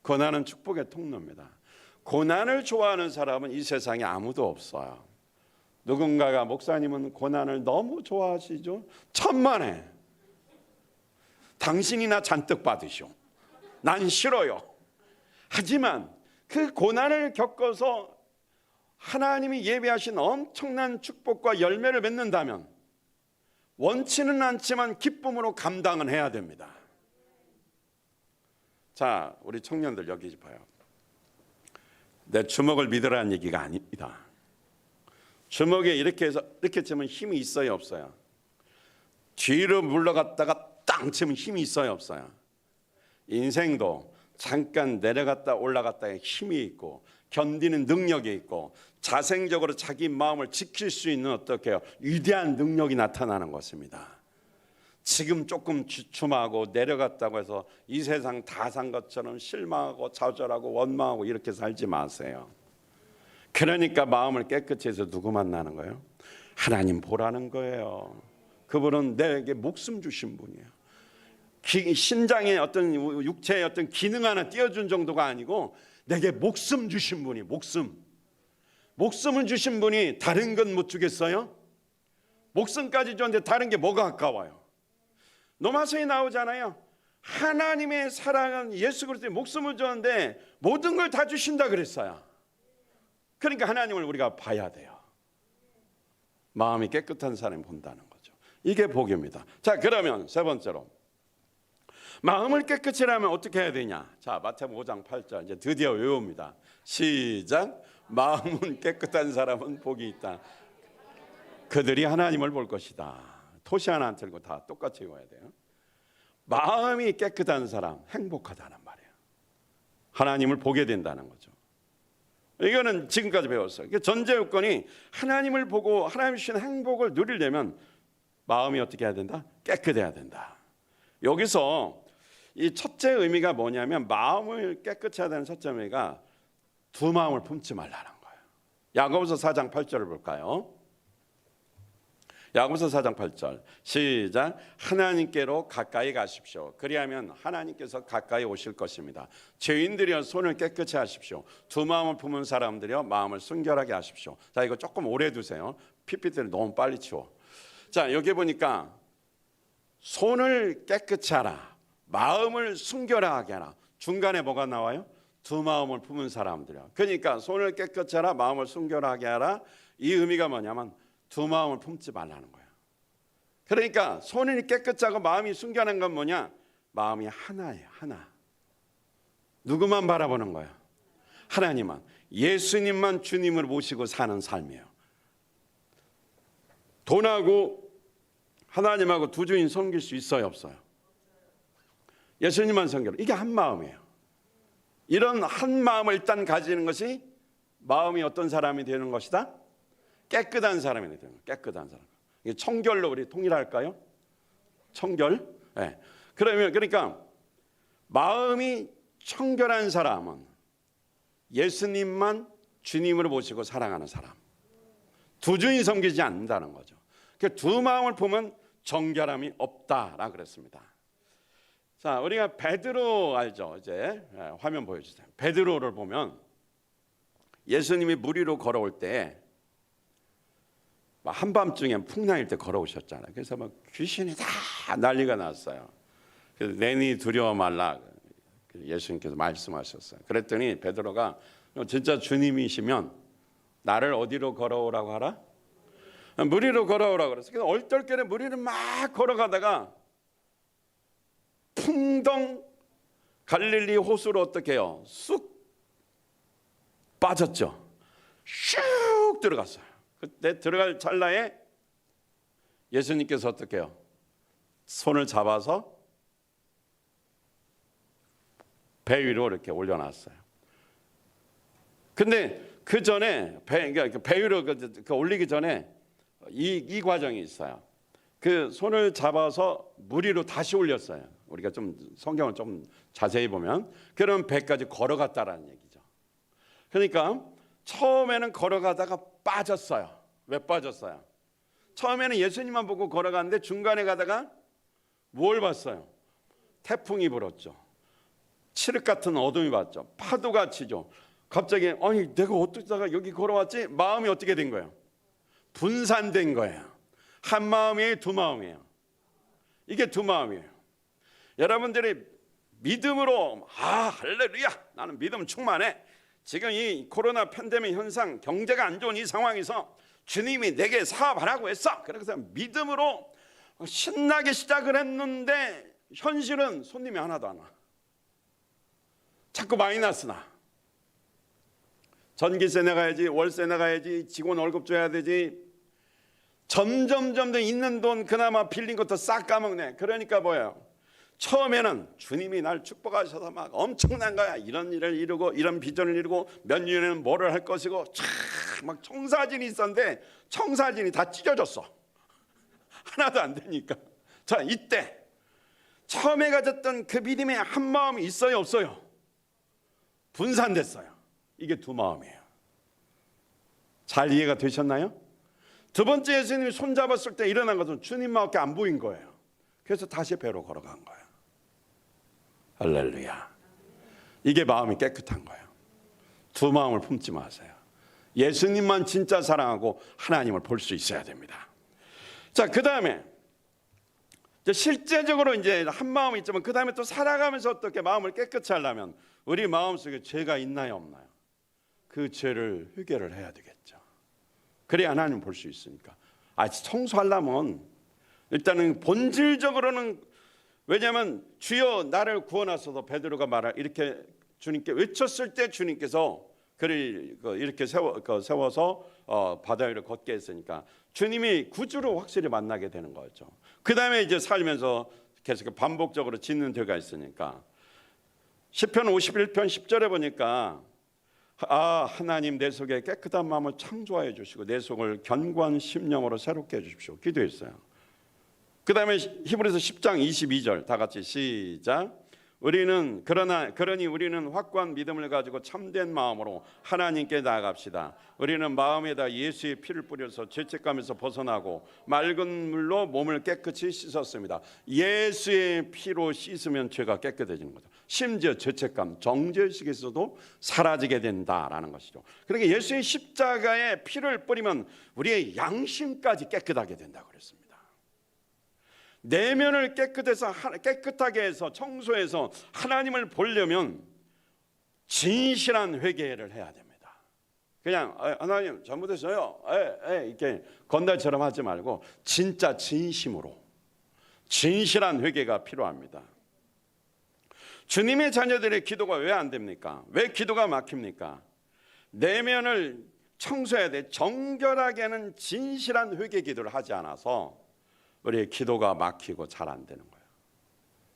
고난은 축복의 통로입니다. 고난을 좋아하는 사람은 이 세상에 아무도 없어요. 누군가가 목사님은 고난을 너무 좋아하시죠? 천만에. 당신이나 잔뜩 받으시오. 난 싫어요. 하지만 그 고난을 겪어서 하나님이 예비하신 엄청난 축복과 열매를 맺는다면 원치는 않지만 기쁨으로 감당은 해야 됩니다. 자, 우리 청년들 여기 봐요. 내 주먹을 믿으라는 얘기가 아닙니다. 주먹에 이렇게 해서 이렇게 치면 힘이 있어요, 없어요? 뒤로 물러갔다가 땅 치면 힘이 있어요, 없어요? 인생도 잠깐 내려갔다 올라갔다에 힘이 있고 견디는 능력이 있고 자생적으로 자기 마음을 지킬 수 있는 어떻게요? 위대한 능력이 나타나는 것입니다. 지금 조금 주춤하고 내려갔다고 해서 이 세상 다 산 것처럼 실망하고 좌절하고 원망하고 이렇게 살지 마세요. 그러니까 마음을 깨끗이 해서 누구 만나는 거예요? 하나님 보라는 거예요. 그분은 내게 목숨 주신 분이에요. 신장의 어떤 육체의 어떤 기능 하나 띄워준 정도가 아니고 내게 목숨 주신 분이, 목숨을 주신 분이 다른 건 못 주겠어요? 목숨까지 줬는데 다른 게 뭐가 아까워요? 로마서에 나오잖아요. 하나님의 사랑은 예수 그리스도의 목숨을 줬는데 모든 걸 다 주신다 그랬어요. 그러니까 하나님을 우리가 봐야 돼요. 마음이 깨끗한 사람이 본다는 거죠. 이게 복입니다. 자, 그러면 세 번째로 마음을 깨끗이 하면 어떻게 해야 되냐? 자, 마태복음 5장 8절 이제 드디어 외웁니다. 시작. 마음은 깨끗한 사람은 복이 있다. 그들이 하나님을 볼 것이다. 토시 하나 안 틀고 다 똑같이 외워야 돼요. 마음이 깨끗한 사람 행복하다는 말이에요. 하나님을 보게 된다는 거죠. 이거는 지금까지 배웠어요. 전제 요건이 하나님을 보고 하나님 주신 행복을 누리려면 마음이 어떻게 해야 된다? 깨끗해야 된다. 여기서 이 첫째 의미가 뭐냐면 마음을 깨끗이 해야 되는 첫째 의미가 두 마음을 품지 말라는 거예요. 야고보서 4장 8절을 볼까요? 야고보서 4장 8절 시작. 하나님께로 가까이 가십시오. 그리하면 하나님께서 가까이 오실 것입니다. 죄인들이여 손을 깨끗이 하십시오. 두 마음을 품은 사람들이여 마음을 순결하게 하십시오. 자, 이거 조금 오래 두세요. PPT를 너무 빨리 치워. 자, 여기 보니까 손을 깨끗이 하라, 마음을 순결하게 하라. 중간에 뭐가 나와요? 두 마음을 품은 사람들이야. 그러니까 손을 깨끗이 하라, 마음을 순결하게 하라. 이 의미가 뭐냐면 두 마음을 품지 말라는 거야. 그러니까 손이 깨끗하고 마음이 순결한 건 뭐냐? 마음이 하나예요. 하나. 누구만 바라보는 거야? 하나님만. 예수님만 주님을 모시고 사는 삶이에요. 돈하고 하나님하고 두 주인 섬길 수 있어요, 없어요? 예수님만 섬기라. 이게 한 마음이에요. 이런 한 마음을 일단 가지는 것이 마음이 어떤 사람이 되는 것이다? 깨끗한 사람이 되는 거예요. 깨끗한 사람. 이게 청결로 우리 통일할까요? 청결. 네. 그러니까 마음이 청결한 사람은 예수님만 주님으로 모시고 사랑하는 사람. 두 주인 섬기지 않는다는 거죠. 두 마음을 보면 정결함이 없다라고 그랬습니다. 자, 우리가 베드로 알죠? 이제 화면 보여주세요. 베드로를 보면 예수님이 물 위로 걸어올 때 한밤중에 풍랑일 때 걸어오셨잖아요. 그래서 막 귀신이 다 난리가 났어요. 그래서 내니 두려워 말라 예수님께서 말씀하셨어요. 그랬더니 베드로가 진짜 주님이시면 나를 어디로 걸어오라고 하라? 물 위로 걸어오라고 그랬어요. 그래서 얼떨결에 물 위를 막 걸어가다가 풍덩 갈릴리 호수로 어떻게 해요? 쑥 빠졌죠. 슉 들어갔어요. 그때 들어갈 찰나에 예수님께서 어떻게 해요? 손을 잡아서 배 위로 이렇게 올려놨어요. 근데 그 전에 배 위로 올리기 전에 이 과정이 있어요. 그 손을 잡아서 물 위로 다시 올렸어요. 우리가 좀 성경을 좀 자세히 보면 그럼 배까지 걸어갔다라는 얘기죠. 그러니까 처음에는 걸어가다가 빠졌어요. 왜 빠졌어요? 처음에는 예수님만 보고 걸어갔는데 중간에 가다가 뭘 봤어요? 태풍이 불었죠. 칠흑 같은 어둠이 봤죠. 파도가 치죠. 갑자기 아니 내가 어쩌다가 여기 걸어왔지? 마음이 어떻게 된 거예요? 분산된 거예요. 한 마음이에요, 두 마음이에요? 이게 두 마음이에요. 여러분들이 믿음으로 할렐루야 나는 믿음 충만해. 지금 이 코로나 팬데믹 현상 경제가 안 좋은 이 상황에서 주님이 내게 사업하라고 했어. 그래서 믿음으로 신나게 시작을 했는데 현실은 손님이 하나도 안 와. 자꾸 마이너스 나. 전기세 내가야지, 월세 내가야지, 직원 월급 줘야 되지. 점점 있는 돈 그나마 빌린 것도 싹 까먹네. 그러니까 뭐예요? 처음에는 주님이 날 축복하셔서 막 엄청난 거야. 이런 일을 이루고 이런 비전을 이루고 몇 년에는 뭐를 할 것이고 막 청사진이 있었는데 청사진이 다 찢어졌어. 하나도 안 되니까. 자, 이때 처음에 가졌던 그 믿음의 한 마음이 있어요, 없어요? 분산됐어요. 이게 두 마음이에요. 잘 이해가 되셨나요? 두 번째 예수님이 손잡았을 때 일어난 것은 주님밖에 안 보인 거예요. 그래서 다시 배로 걸어간 거예요. 할렐루야. 이게 마음이 깨끗한 거예요. 두 마음을 품지 마세요. 예수님만 진짜 사랑하고 하나님을 볼 수 있어야 됩니다. 자, 그 다음에 실제적으로 이제 한 마음이 있지만 그 다음에 또 살아가면서 어떻게 마음을 깨끗이 하려면 우리 마음속에 죄가 있나요, 없나요? 그 죄를 회개를 해야 되겠죠. 그래야 하나님 볼 수 있으니까. 청소하려면 일단은 본질적으로는, 왜냐하면 주여 나를 구원하소서 베드로가 이렇게 주님께 외쳤을 때 주님께서 그를 이렇게 세워서 바다 위를 걷게 했으니까 주님이 구주로 확실히 만나게 되는 거죠. 그 다음에 이제 살면서 계속 반복적으로 짓는 죄가 있으니까 시편 51편 10절에 보니까 하나님 내 속에 깨끗한 마음을 창조하여 주시고 내 속을 견고한 심령으로 새롭게 해주십시오. 기도했어요. 그 다음에 히브리서 10장 22절 다 같이 시작. 그러니 우리는 확고한 믿음을 가지고 참된 마음으로 하나님께 나아갑시다. 우리는 마음에다 예수의 피를 뿌려서 죄책감에서 벗어나고 맑은 물로 몸을 깨끗이 씻었습니다. 예수의 피로 씻으면 죄가 깨끗해지는 거죠. 심지어 죄책감, 정죄의식에서도 사라지게 된다라는 것이죠. 그러니까 예수의 십자가에 피를 뿌리면 우리의 양심까지 깨끗하게 된다고 그랬습니다. 내면을 깨끗하게 해서 청소해서 하나님을 보려면 진실한 회개를 해야 됩니다. 그냥 하나님 잘못했어요, 이렇게 건달처럼 하지 말고 진짜 진심으로 진실한 회개가 필요합니다. 주님의 자녀들의 기도가 왜 안 됩니까? 왜 기도가 막힙니까? 내면을 청소해야 돼. 정결하게는 진실한 회개 기도를 하지 않아서 우리의 기도가 막히고 잘 안 되는 거예요.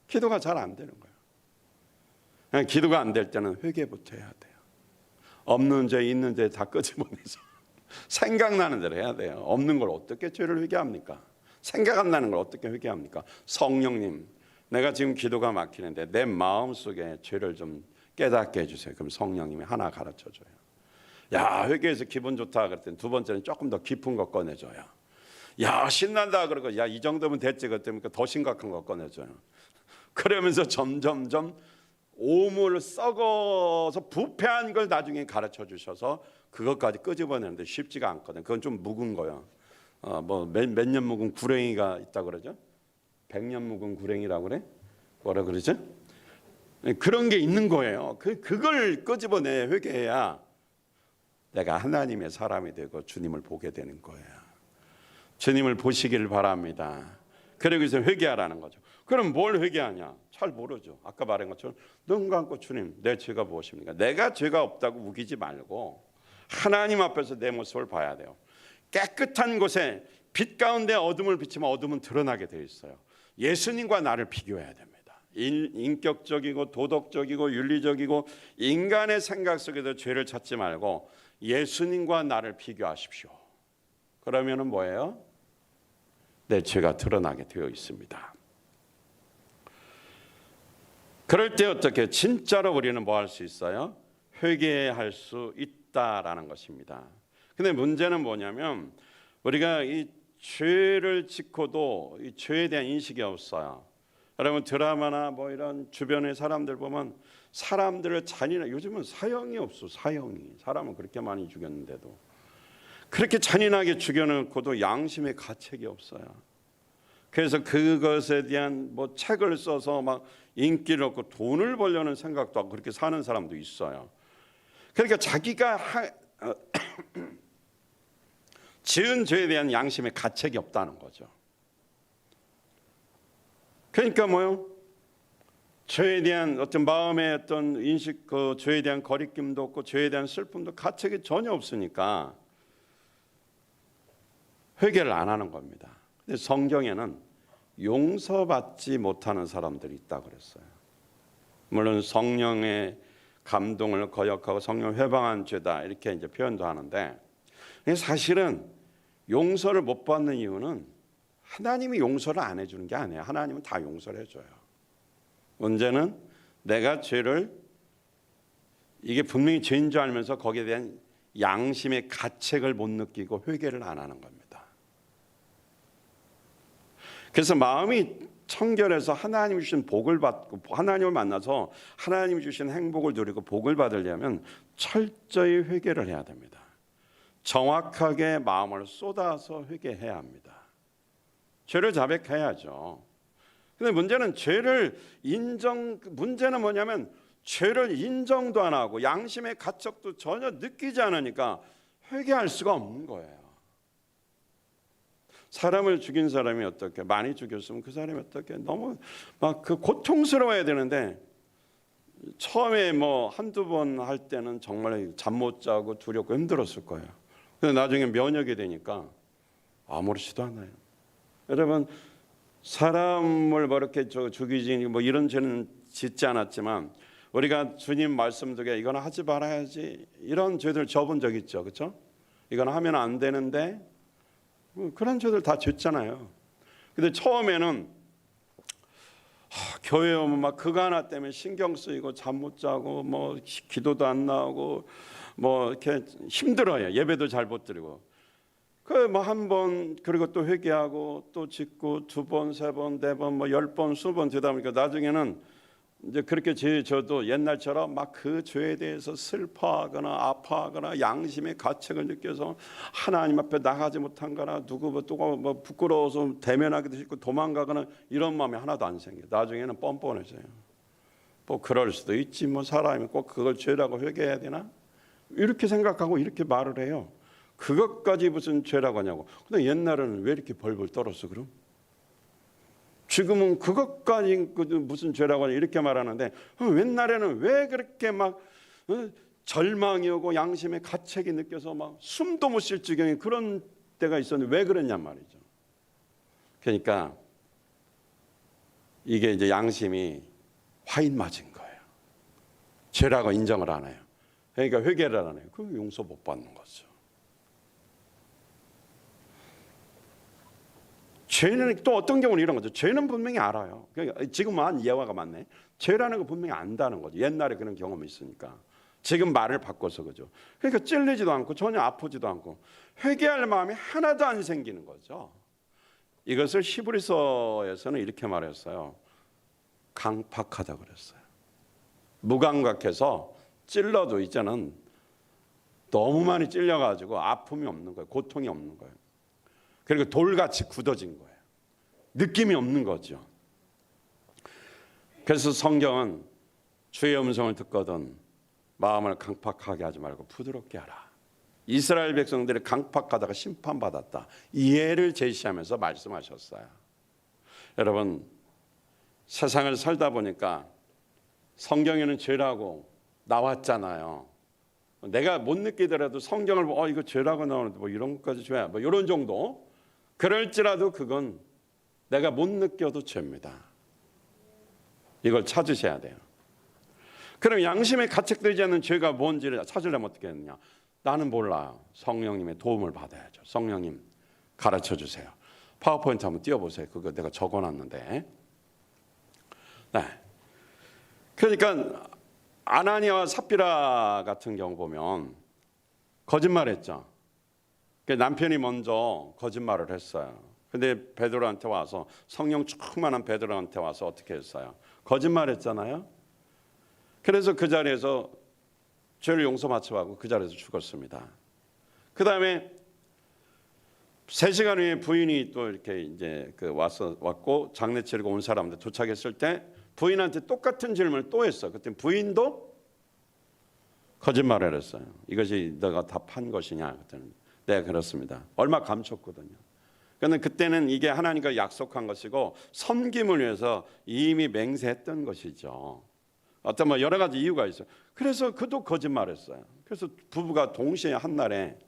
기도가 잘 안 되는 거예요. 기도가 안 될 때는 회개부터 해야 돼요. 없는 죄 있는 죄 다 끄집어내서 생각나는 대로 해야 돼요. 없는 걸 어떻게 죄를 회개합니까? 생각 안 나는 걸 어떻게 회개합니까? 성령님, 내가 지금 기도가 막히는데 내 마음속에 죄를 좀 깨닫게 해주세요. 그럼 성령님이 하나 가르쳐줘요. 야, 회개해서 기분 좋다 그랬더니 두 번째는 조금 더 깊은 거 꺼내줘요. 야, 신난다 그러고 야, 이 정도면 됐지 그랬더니 더 심각한 거 꺼내줘요. 그러면서 점점점 오물 썩어서 부패한 걸 나중에 가르쳐 주셔서 그것까지 끄집어내는데 쉽지가 않거든. 그건 좀 묵은 거야. 뭐 몇 년 묵은 구렁이가 있다 그러죠. 100년 묵은 구렁이라고 그래? 뭐라 그러죠? 그런 게 있는 거예요. 그걸 끄집어내 회개해야 내가 하나님의 사람이 되고 주님을 보게 되는 거예요. 주님을 보시기를 바랍니다. 그러기 위해서 회개하라는 거죠. 그럼 뭘 회개하냐? 잘 모르죠. 아까 말한 것처럼 눈 감고 주님, 내 죄가 무엇입니까? 내가 죄가 없다고 우기지 말고 하나님 앞에서 내 모습을 봐야 돼요. 깨끗한 곳에 빛 가운데 어둠을 비치면 어둠은 드러나게 되어 있어요. 예수님과 나를 비교해야 됩니다. 인격적이고 도덕적이고 윤리적이고 인간의 생각 속에서 죄를 찾지 말고 예수님과 나를 비교하십시오. 그러면은 뭐예요? 내 죄가 드러나게 되어 있습니다. 그럴 때 어떻게 진짜로 우리는 뭐 할 수 있어요? 회개할 수 있다라는 것입니다. 근데 문제는 뭐냐면 우리가 이 죄를 짓고도 이 죄에 대한 인식이 없어요. 여러분 드라마나 뭐 이런 주변의 사람들 보면 사람들을 잔인하게, 요즘은 사형이 없어. 사형이 사람은 그렇게 많이 죽였는데도 그렇게 잔인하게 죽여놓고도 양심의 가책이 없어요. 그래서 그것에 대한 뭐 책을 써서 막 인기를 얻고 돈을 벌려는 생각도 하고 그렇게 사는 사람도 있어요. 그러니까 자기가 지은 죄에 대한 양심의 가책이 없다는 거죠. 그러니까 뭐요? 죄에 대한 어떤 마음의 어떤 인식, 그 죄에 대한 거리낌도 없고 죄에 대한 슬픔도 가책이 전혀 없으니까 회개를 안 하는 겁니다. 근데 성경에는 용서받지 못하는 사람들이 있다 그랬어요. 물론 성령의 감동을 거역하고 성령 회방한 죄다 이렇게 이제 표현도 하는데 사실은 용서를 못 받는 이유는 하나님이 용서를 안 해주는 게 아니에요. 하나님은 다 용서를 해줘요. 문제는 내가 죄를 이게 분명히 죄인 줄 알면서 거기에 대한 양심의 가책을 못 느끼고 회개를 안 하는 겁니다. 그래서 마음이 청결해서 하나님이 주신 복을 받고 하나님을 만나서 하나님이 주신 행복을 누리고 복을 받으려면 철저히 회개를 해야 됩니다. 정확하게 마음을 쏟아서 회개해야 합니다. 죄를 자백해야죠. 근데 문제는 문제는 뭐냐면 죄를 인정도 안 하고 양심의 가책도 전혀 느끼지 않으니까 회개할 수가 없는 거예요. 사람을 죽인 사람이 어떻게 많이 죽였으면 그 사람이 어떻게 너무 막 그 고통스러워야 되는데 처음에 뭐 한두 번 할 때는 정말 잠 못 자고 두렵고 힘들었을 거예요. 근데 나중에 면역이 되니까 아무렇지도 않아요. 여러분 사람을 뭐 이렇게 죽이지 뭐 이런 죄는 짓지 않았지만 우리가 주님 말씀 중에 이거는 하지 말아야지 이런 죄들 져본 적 있죠, 그렇죠? 이거는 하면 안 되는데 그런 죄들 다 짓잖아요. 근데 처음에는 교회 오면 막 그거 하나 때문에 신경 쓰이고 잠 못 자고 뭐 기도도 안 나오고 뭐 이렇게 힘들어요. 예배도 잘 못 드리고. 그 뭐 한 번 그리고 또 회개하고 또 짓고 두 번, 세 번, 네 번, 뭐 10번, 20번 되다 보니까 나중에는 이제 그렇게 죄 져도 옛날처럼 막 그 죄에 대해서 슬퍼하거나 아파하거나 양심의 가책을 느껴서 하나님 앞에 나가지 못한거나 누구 뭐 부끄러워서 대면하기도 싫고 도망가거나 이런 마음이 하나도 안 생겨. 나중에는 뻔뻔해져요. 뭐 그럴 수도 있지, 뭐 사람이 꼭 그걸 죄라고 회개해야 되나? 이렇게 생각하고 이렇게 말을 해요. 그것까지 무슨 죄라고 하냐고. 근데 옛날에는 왜 이렇게 벌벌 떨었어 그럼? 지금은 그것까지 무슨 죄라고 하냐 이렇게 말하는데, 옛날에는 왜 그렇게 막 절망이 오고 양심의 가책이 느껴서 막 숨도 못 쉴 지경에 그런 때가 있었는데 왜 그랬냔 말이죠. 그러니까 이게 이제 양심이 화인 맞은 거예요. 죄라고 인정을 안 해요. 그러니까 회개를 안 해요. 그 용서 못 받는 거죠. 죄는 또 어떤 경우는 이런 거죠. 죄는 분명히 알아요. 그러니까 지금은 예화가 맞네. 죄라는 거 분명히 안다는 거죠. 옛날에 그런 경험이 있으니까. 지금 말을 바꿔서 그죠. 그러니까 찔리지도 않고 전혀 아프지도 않고 회개할 마음이 하나도 안 생기는 거죠. 이것을 히브리서에서는 이렇게 말했어요. 강팍하다 그랬어요. 무감각해서 찔러도 이제는 너무 많이 찔려가지고 아픔이 없는 거예요. 고통이 없는 거예요. 그리고 돌같이 굳어진 거예요. 느낌이 없는 거죠. 그래서 성경은 주의 음성을 듣거든 마음을 강팍하게 하지 말고 부드럽게 하라. 이스라엘 백성들이 강팍하다가 심판받았다. 이 예를 제시하면서 말씀하셨어요. 여러분, 세상을 살다 보니까 성경에는 죄라고 나왔잖아요. 내가 못 느끼더라도 성경을 보고 이거 죄라고 나오는데 뭐 이런 것까지 죄야, 뭐 이런 정도. 그럴지라도 그건 내가 못 느껴도 죄입니다. 이걸 찾으셔야 돼요. 그럼 양심에 가책되지 않는 죄가 뭔지를 찾으려면 어떻게 했느냐? 나는 몰라요. 성령님의 도움을 받아야죠. 성령님 가르쳐 주세요. 파워포인트 한번 띄워보세요. 그거 내가 적어놨는데. 네. 그러니까 아나니아와 삽비라 같은 경우 보면 거짓말했죠. 남편이 먼저 거짓말을 했어요. 근데 베드로한테 와서 성령 충만한 베드로한테 와서 어떻게 했어요? 거짓말했잖아요. 그래서 그 자리에서 죄를 용서받쳐하고 그 자리에서 죽었습니다. 그 다음에 3시간 후에 부인이 또 이렇게 이제 왔고 장례 치르고 온 사람들 도착했을 때 부인한테 똑같은 질문을 또 했어. 그때 부인도 거짓말을 했어요. 이것이 너가 다 판 것이냐? 그때는 네, 그렇습니다. 얼마 감췄거든요. 그런데 그때는 이게 하나님과 약속한 것이고 섬김을 위해서 이미 맹세했던 것이죠. 어떤 뭐 여러 가지 이유가 있어요. 그래서 그도 거짓말했어요. 그래서 부부가 동시에 한 날에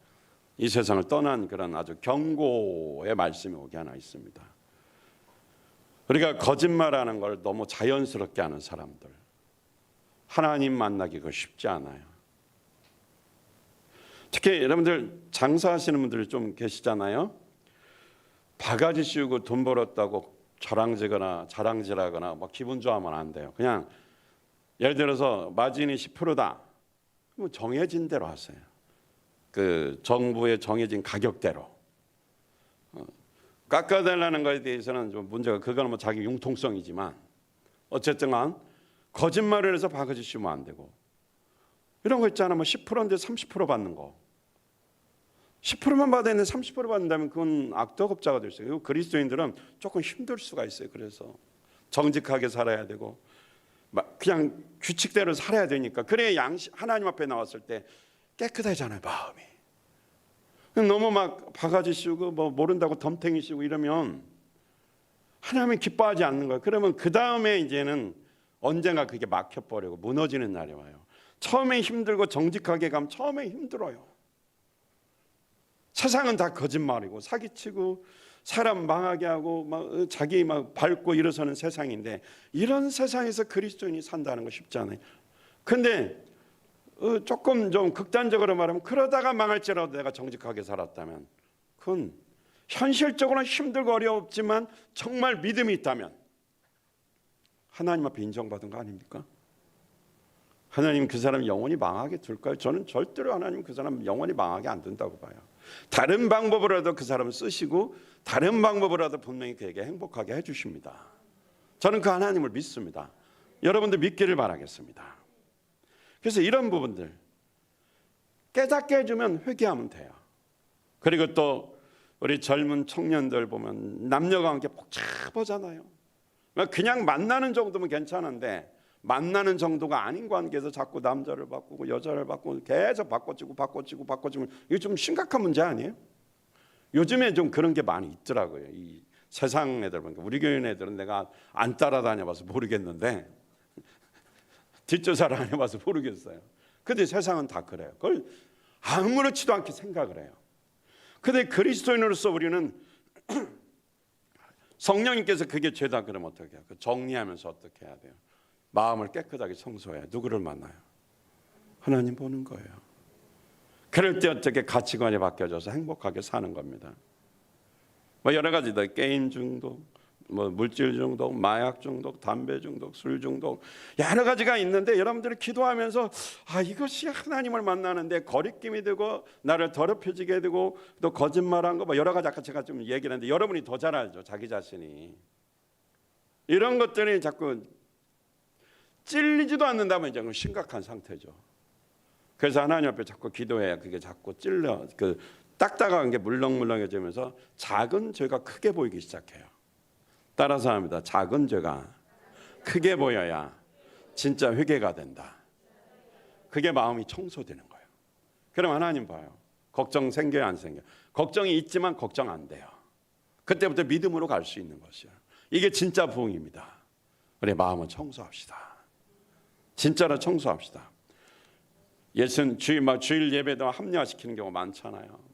이 세상을 떠난 그런 아주 경고의 말씀이 오게 하나 있습니다. 우리가 거짓말하는 걸 너무 자연스럽게 하는 사람들, 하나님 만나기가 쉽지 않아요. 특히 여러분들 장사하시는 분들이 좀 계시잖아요. 바가지 씌우고 돈 벌었다고 자랑질하거나 막 기분 좋아하면 안 돼요. 그냥 예를 들어서 마진이 10%다. 그럼 정해진 대로 하세요. 그 정부의 정해진 가격대로. 깎아달라는 것에 대해서는 좀 문제가, 그거는 뭐 자기 융통성이지만 어쨌든 거짓말을 해서 바가지 씌우면 안 되고, 이런 거 있잖아. 뭐 10%인데 30% 받는 거. 10%만 받아야 되는데 30% 받는다면 그건 악덕업자가 될 수 있어요. 그리스도인들은 조금 힘들 수가 있어요. 그래서 정직하게 살아야 되고 그냥 규칙대로 살아야 되니까. 그래야 하나님 앞에 나왔을 때 깨끗하잖아요, 마음이. 너무 막 바가지 씌우고 뭐 모른다고 덤탱이 씌우고 이러면 하나님이 기뻐하지 않는 거예요. 그러면 그 다음에 이제는 언젠가 그게 막혀버리고 무너지는 날이 와요. 처음에 힘들고 정직하게 가면 처음에 힘들어요. 세상은 다 거짓말이고 사기치고 사람 망하게 하고 막 자기 막 밟고 일어서는 세상인데, 이런 세상에서 그리스도인이 산다는 거 쉽지 않아요. 근데 조금 좀 극단적으로 말하면, 그러다가 망할지라도 내가 정직하게 살았다면, 그건 현실적으로는 힘들고 어렵지만 정말 믿음이 있다면 하나님 앞에 인정받은 거 아닙니까? 하나님 그 사람 영원히 망하게 둘까요? 저는 절대로 하나님 그 사람 영원히 망하게 안 둔다고 봐요. 다른 방법으로라도 그 사람을 쓰시고 다른 방법으로라도 분명히 그에게 행복하게 해주십니다. 저는 그 하나님을 믿습니다. 여러분들 믿기를 바라겠습니다. 그래서 이런 부분들 깨닫게 해주면 회개하면 돼요. 그리고 또 우리 젊은 청년들 보면 남녀가 함께 복잡하잖아요. 그냥 만나는 정도면 괜찮은데 만나는 정도가 아닌 관계에서 자꾸 남자를 바꾸고 여자를 바꾸고 계속 바꿔치고 이거 좀 심각한 문제 아니에요? 요즘에 좀 그런 게 많이 있더라고요. 이 세상 애들 보니까 우리 교회 애들은 내가 안 따라다녀봐서 모르겠는데 뒷조사를 안 해봐서 모르겠어요. 근데 세상은 다 그래요. 그걸 아무렇지도 않게 생각을 해요. 근데 그리스도인으로서 우리는 성령님께서 그게 죄다 그러면 어떻게 해요? 정리하면서 어떻게 해야 돼요? 마음을 깨끗하게 청소해야 누구를 만나요? 하나님 보는 거예요. 그럴 때 어떻게 가치관이 바뀌어져서 행복하게 사는 겁니다. 뭐 여러 가지다. 게임 중독, 뭐 물질 중독, 마약 중독, 담배 중독, 술 중독 여러 가지가 있는데 여러분들이 기도하면서 이것이 하나님을 만나는데 거리낌이 되고 나를 더럽혀지게 되고 또 거짓말한 거 뭐 여러 가지 아까 제가 좀 얘기를 했는데 여러분이 더 잘 알죠. 자기 자신이 이런 것들이 자꾸 찔리지도 않는다면 이제 심각한 상태죠. 그래서 하나님 앞에 자꾸 기도해야 그게 자꾸 찔려 딱딱한 게 물렁물렁해지면서 작은 죄가 크게 보이기 시작해요. 따라서 합니다. 작은 죄가 크게 보여야 진짜 회개가 된다. 그게 마음이 청소되는 거예요. 그럼 하나님 봐요. 걱정 생겨요, 안 생겨요? 걱정이 있지만 걱정 안 돼요. 그때부터 믿음으로 갈 수 있는 것이에요. 이게 진짜 부흥입니다. 우리 마음을 청소합시다. 진짜로 청소합시다. 주일 예배도 합리화시키는 경우가 많잖아요.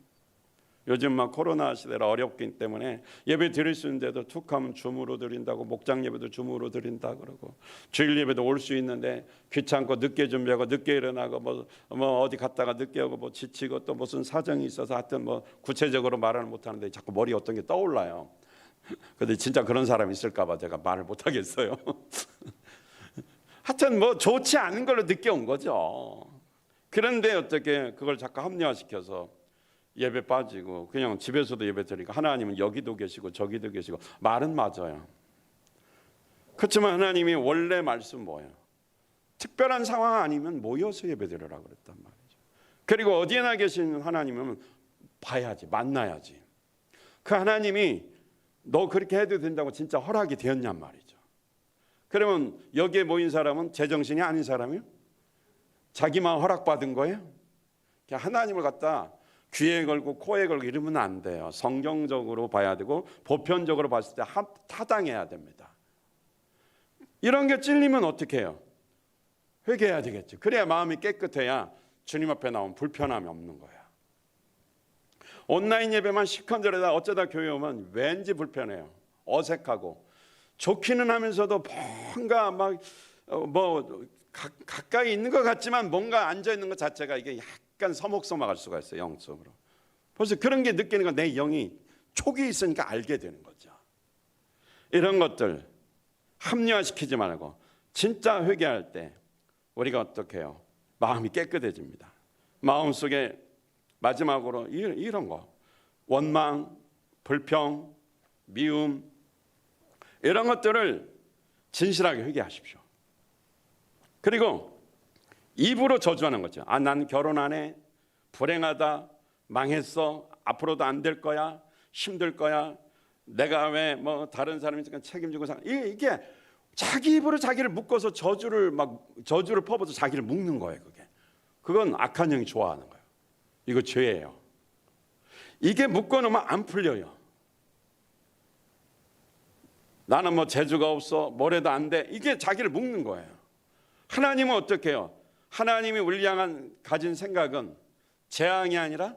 요즘 코로나 시대라 어렵기 때문에 예배 드릴 수 있는데도 툭하면 줌으로 드린다고 목장 예배도 줌으로 드린다 그러고 주일 예배도 올 수 있는데 귀찮고 늦게 준비하고 늦게 일어나고 뭐 어디 갔다가 늦게 오고 뭐 지치고 또 무슨 사정이 있어서 하여튼 뭐 구체적으로 말을 못 하는데 자꾸 머리에 어떤 게 떠올라요. 근데 진짜 그런 사람이 있을까 봐 제가 말을 못 하겠어요. 하여튼 뭐 좋지 않은 걸로 늦게 온 거죠. 그런데 어떻게 그걸 자꾸 합리화시켜서 예배 빠지고 그냥 집에서도 예배 드리니까 하나님은 여기도 계시고 저기도 계시고 말은 맞아요. 그렇지만 하나님이 원래 말씀 뭐예요? 특별한 상황 아니면 모여서 예배 드리라고 그랬단 말이죠. 그리고 어디에나 계신 하나님은 봐야지, 만나야지. 그 하나님이 너 그렇게 해도 된다고 진짜 허락이 되었냔 말이죠. 그러면 여기에 모인 사람은 제정신이 아닌 사람이요? 자기만 허락받은 거예요? 하나님을 갖다 귀에 걸고 코에 걸고 이러면 안 돼요. 성경적으로 봐야 되고 보편적으로 봤을 때 타당해야 됩니다. 이런 게 찔리면 어떻게 해요? 회개해야 되겠죠. 그래야 마음이 깨끗해야 주님 앞에 나오면 불편함이 없는 거야. 온라인 예배만 시컨들에다 어쩌다 교회 오면 왠지 불편해요. 어색하고 좋기는 하면서도 뭔가 가까이 있는 것 같지만 뭔가 앉아 있는 것 자체가 이게 약간 서먹서먹할 수가 있어요. 영적으로. 벌써 그런 게 느끼는 건 내 영이 촉이 있으니까 알게 되는 거죠. 이런 것들 합리화시키지 말고 진짜 회개할 때 우리가 어떻게 해요? 마음이 깨끗해집니다. 마음속에 마지막으로 이런 거 원망, 불평, 미움 이런 것들을 진실하게 회개하십시오. 그리고 입으로 저주하는 거죠. 난 결혼 안 해. 불행하다. 망했어. 앞으로도 안 될 거야. 힘들 거야. 내가 왜 다른 사람이 있으니까 책임지고 이게 자기 입으로 자기를 묶어서 저주를 퍼부어서 자기를 묶는 거예요. 그건 악한 영이 좋아하는 거예요. 이거 죄예요. 이게 묶어놓으면 안 풀려요. 나는 재주가 없어. 뭐래도 안 돼. 이게 자기를 묶는 거예요. 하나님은 어떻게 해요? 하나님이 우리 향한 가진 생각은 재앙이 아니라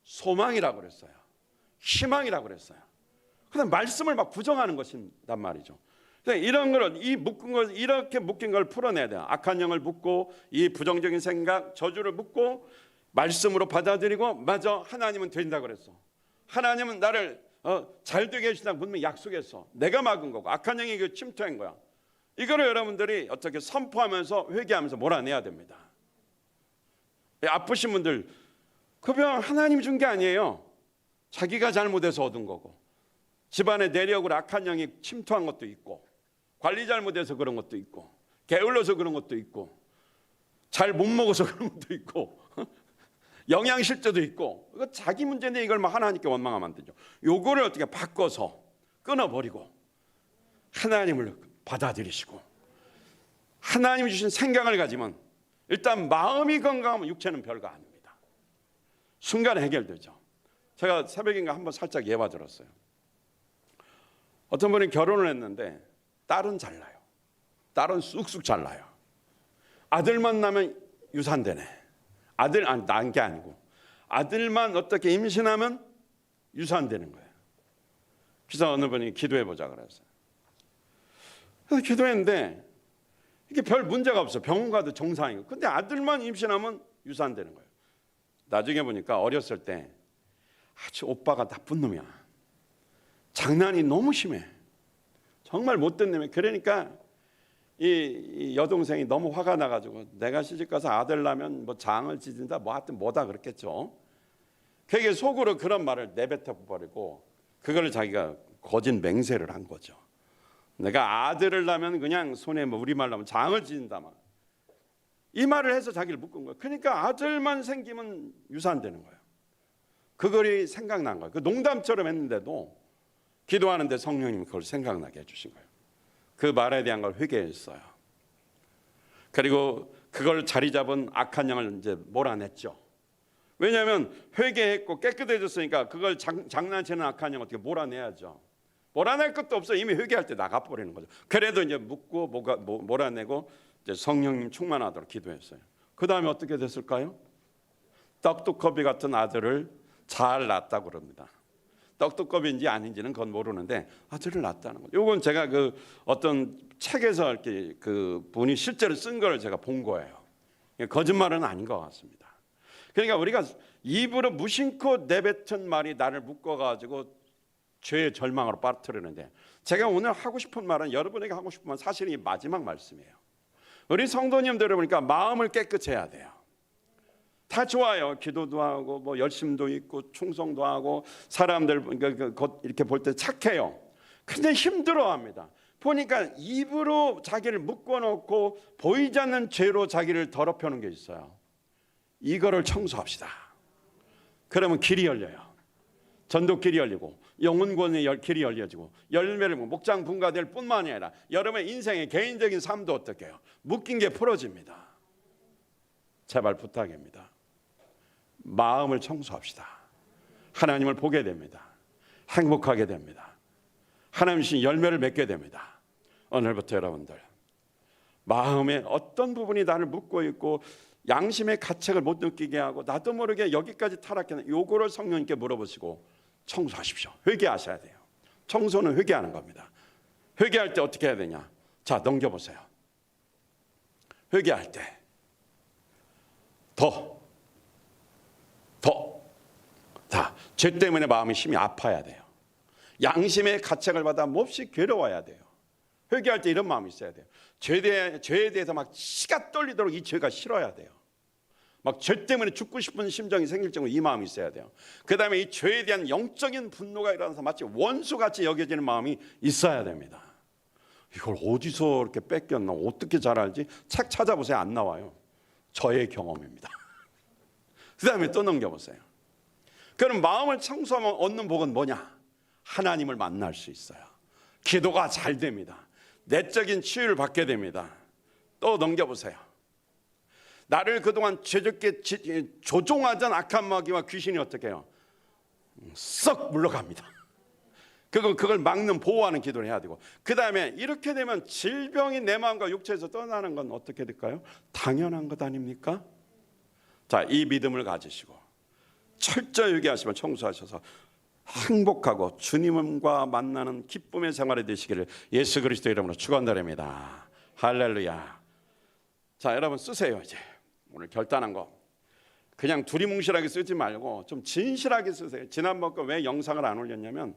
소망이라고 그랬어요. 희망이라고 그랬어요. 그다음 말씀을 부정하는 것이란 말이죠. 이런 걸 이렇게 묶인 걸 풀어내야 돼요. 악한 영을 묶고 이 부정적인 생각, 저주를 묶고 말씀으로 받아들이고 맞아 하나님은 된다 그랬어. 하나님은 나를 잘 되게 해주신다고 분명히 약속했어. 내가 막은 거고 악한 영이 이거 침투한 거야. 이거를 여러분들이 어떻게 선포하면서 회개하면서 몰아내야 됩니다. 아프신 분들 그 병 하나님이 준 게 아니에요. 자기가 잘못해서 얻은 거고 집안의 내력으로 악한 영이 침투한 것도 있고 관리 잘못해서 그런 것도 있고 게을러서 그런 것도 있고, 잘 못 먹어서 그런 것도 있고, 영양실조도 있고, 이거 자기 문제인데 이걸 막 하나님께 원망하면 안 되죠. 요거를 어떻게 바꿔서 끊어버리고 하나님을 받아들이시고 하나님이 주신 생각을 가지면 일단 마음이 건강하면 육체는 별거 아닙니다. 순간에 해결되죠. 제가 새벽인가 한번 살짝 예화 들었어요. 어떤 분이 결혼을 했는데 딸은 잘 나요. 딸은 쑥쑥 잘 나요. 아들만 나면 유산되네. 아들 난 게 아니고 아들만 어떻게 임신하면 유산되는 거예요. 그래서 어느 분이 기도해 보자 그랬어요. 그래서 기도했는데 이게 별 문제가 없어. 병원 가도 정상이고. 근데 아들만 임신하면 유산되는 거예요. 나중에 보니까 어렸을 때 아주 오빠가 나쁜 놈이야. 장난이 너무 심해. 정말 못된 놈이야. 그러니까 이 여동생이 너무 화가 나가지고 내가 시집가서 아들 낳으면 뭐 장을 찢는다 뭐 하여튼 뭐다 그랬겠죠. 그게 속으로 그런 말을 내뱉어 버리고 그걸 자기가 거짓 맹세를 한 거죠. 내가 아들을 낳으면 그냥 손에 뭐 우리말로 하면 장을 찢는다 막. 이 말을 해서 자기를 묶은 거예요. 그러니까 아들만 생기면 유산되는 거예요. 그걸이 생각난 거예요. 그 농담처럼 했는데도 기도하는데 성령님이 그걸 생각나게 해주신 거예요. 그 말에 대한 걸 회개했어요. 그리고 그걸 자리 잡은 악한 영을 이제 몰아냈죠. 왜냐하면 회개했고 깨끗해졌으니까 그걸 장난치는 악한 영 어떻게 몰아내야죠. 몰아낼 것도 없어. 이미 회개할 때 나가버리는 거죠. 그래도 이제 묻고 몰아내고 이제 성령님 충만하도록 기도했어요. 그 다음에 어떻게 됐을까요? 떡두꺼비 같은 아들을 잘 낳았다고 그럽니다. 떡두꺼비인지 아닌지는 그건 모르는데 아들을 낳았다는 거죠. 이건 제가 그 어떤 책에서 이렇게 그 분이 실제로 쓴 걸 제가 본 거예요. 거짓말은 아닌 것 같습니다. 그러니까 우리가 입으로 무심코 내뱉은 말이 나를 묶어가지고 죄의 절망으로 빠뜨리는데 제가 오늘 하고 싶은 말은 여러분에게 하고 싶은 말은 사실은 이 마지막 말씀이에요. 우리 성도님들 보니까 마음을 깨끗이 해야 돼요. 다 좋아요. 기도도 하고 뭐 열심도 있고 충성도 하고 사람들 이렇게 볼 때 착해요. 근데 힘들어합니다. 보니까 입으로 자기를 묶어놓고 보이지 않는 죄로 자기를 더럽혀놓은 게 있어요. 이거를 청소합시다. 그러면 길이 열려요. 전도길이 열리고 영혼권의 길이 열려지고 열매를 목장 분가될 뿐만이 아니라 여러분의 인생의 개인적인 삶도 어떻게 해요? 묶인 게 풀어집니다. 제발 부탁입니다. 마음을 청소합시다. 하나님을 보게 됩니다. 행복하게 됩니다. 하나님 신 열매를 맺게 됩니다. 오늘부터 여러분들 마음에 어떤 부분이 나를 묶고 있고 양심의 가책을 못 느끼게 하고 나도 모르게 여기까지 타락했나 요거를 성령님께 물어보시고 청소하십시오. 회개하셔야 돼요. 청소는 회개하는 겁니다. 회개할 때 어떻게 해야 되냐? 자, 넘겨보세요. 회개할 때 자, 죄 때문에 마음이 심히 아파야 돼요. 양심의 가책을 받아 몹시 괴로워야 돼요. 회개할 때 이런 마음이 있어야 돼요. 죄에 대해서 막 치가 떨리도록 이 죄가 싫어야 돼요. 막 죄 때문에 죽고 싶은 심정이 생길 정도로 이 마음이 있어야 돼요. 그 다음에 이 죄에 대한 영적인 분노가 일어나서 마치 원수같이 여겨지는 마음이 있어야 됩니다. 이걸 어디서 이렇게 뺏겼나 어떻게 잘 알지? 책 찾아보세요. 안 나와요. 저의 경험입니다. 그 다음에 또 넘겨보세요. 그럼 마음을 청소하면 얻는 복은 뭐냐? 하나님을 만날 수 있어요. 기도가 잘 됩니다. 내적인 치유를 받게 됩니다. 또 넘겨보세요. 나를 그동안 죄짓게 조종하던 악한 마귀와 귀신이 어떻게 해요? 썩 물러갑니다. 그걸 막는 보호하는 기도를 해야 되고 그 다음에 이렇게 되면 질병이 내 마음과 육체에서 떠나는 건 어떻게 될까요? 당연한 것 아닙니까? 자, 이 믿음을 가지시고 철저히 회개하시면 청소하셔서 행복하고 주님과 만나는 기쁨의 생활이 되시기를 예수 그리스도 이름으로 축원드립니다. 할렐루야. 자, 여러분 쓰세요. 이제 오늘 결단한 거 그냥 두리뭉실하게 쓰지 말고 좀 진실하게 쓰세요. 지난번 거 왜 영상을 안 올렸냐면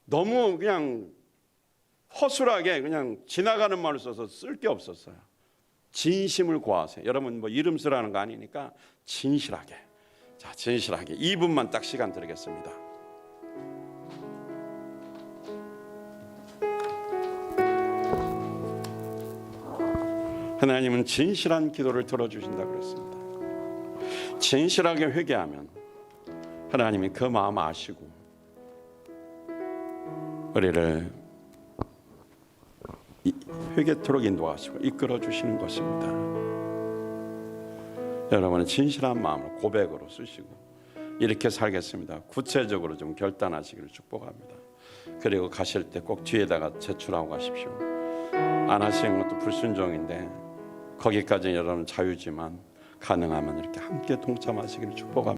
너무 그냥 허술하게 그냥 지나가는 말을 써서 쓸 게 없었어요. 진심을 고하세요. 여러분 뭐 이름 쓰라는 거 아니니까 진실하게. 자, 진실하게 2분만 딱 시간 드리겠습니다. 하나님은 진실한 기도를 들어주신다 그랬습니다. 진실하게 회개하면 하나님이 그 마음 아시고 우리를 회개토록 인도하시고 이끌어 주시는 것입니다. 여러분은 진실한 마음으로 고백으로 쓰시고 이렇게 살겠습니다. 구체적으로 좀 결단하시기를 축복합니다. 그리고 가실 때 꼭 뒤에다가 제출하고 가십시오. 안 하시는 것도 불순종인데 거기까지 여러분 자유지만 가능하면 이렇게 함께 동참하시기를 축복합니다.